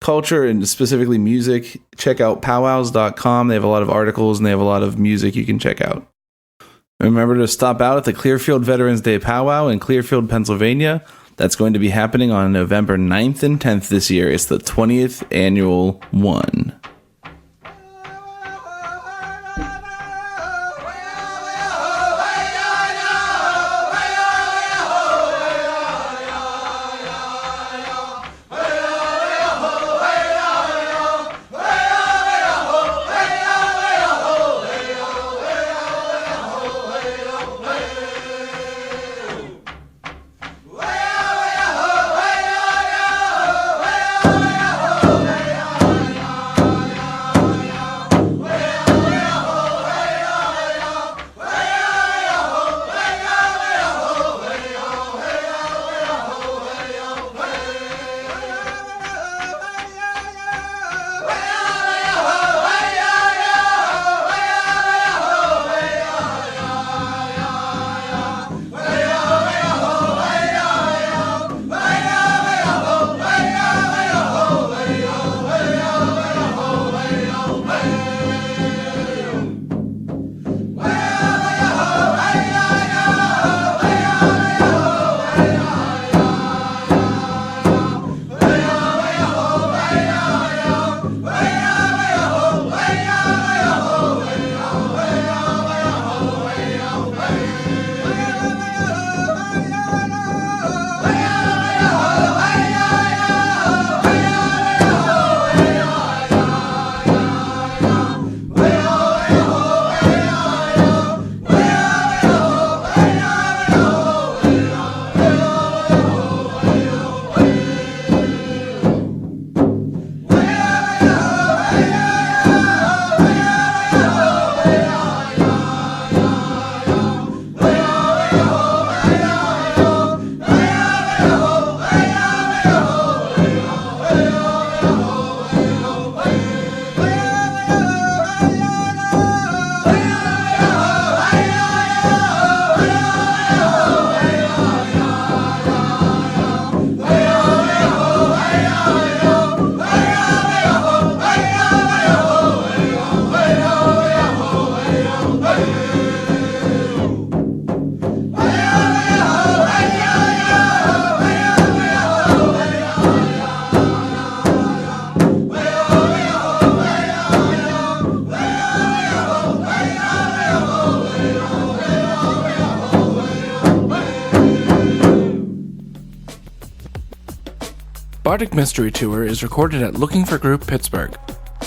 S2: culture and specifically music, check out powwows.com. They have a lot of articles and they have a lot of music you can check out. Remember to stop out at the Clearfield Veterans Day Powwow in Clearfield, Pennsylvania. That's going to be happening on November 9th and 10th this year. It's the 20th annual one.
S12: Bardic Mystery Tour is recorded at Looking for Group Pittsburgh.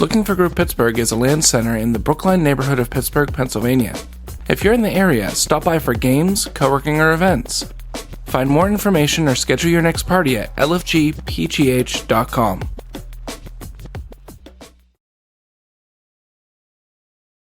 S12: Looking for Group Pittsburgh is a land center in the Brookline neighborhood of Pittsburgh, Pennsylvania. If you're in the area, stop by for games, co-working, or events. Find more information or schedule your next party at lfgpgh.com.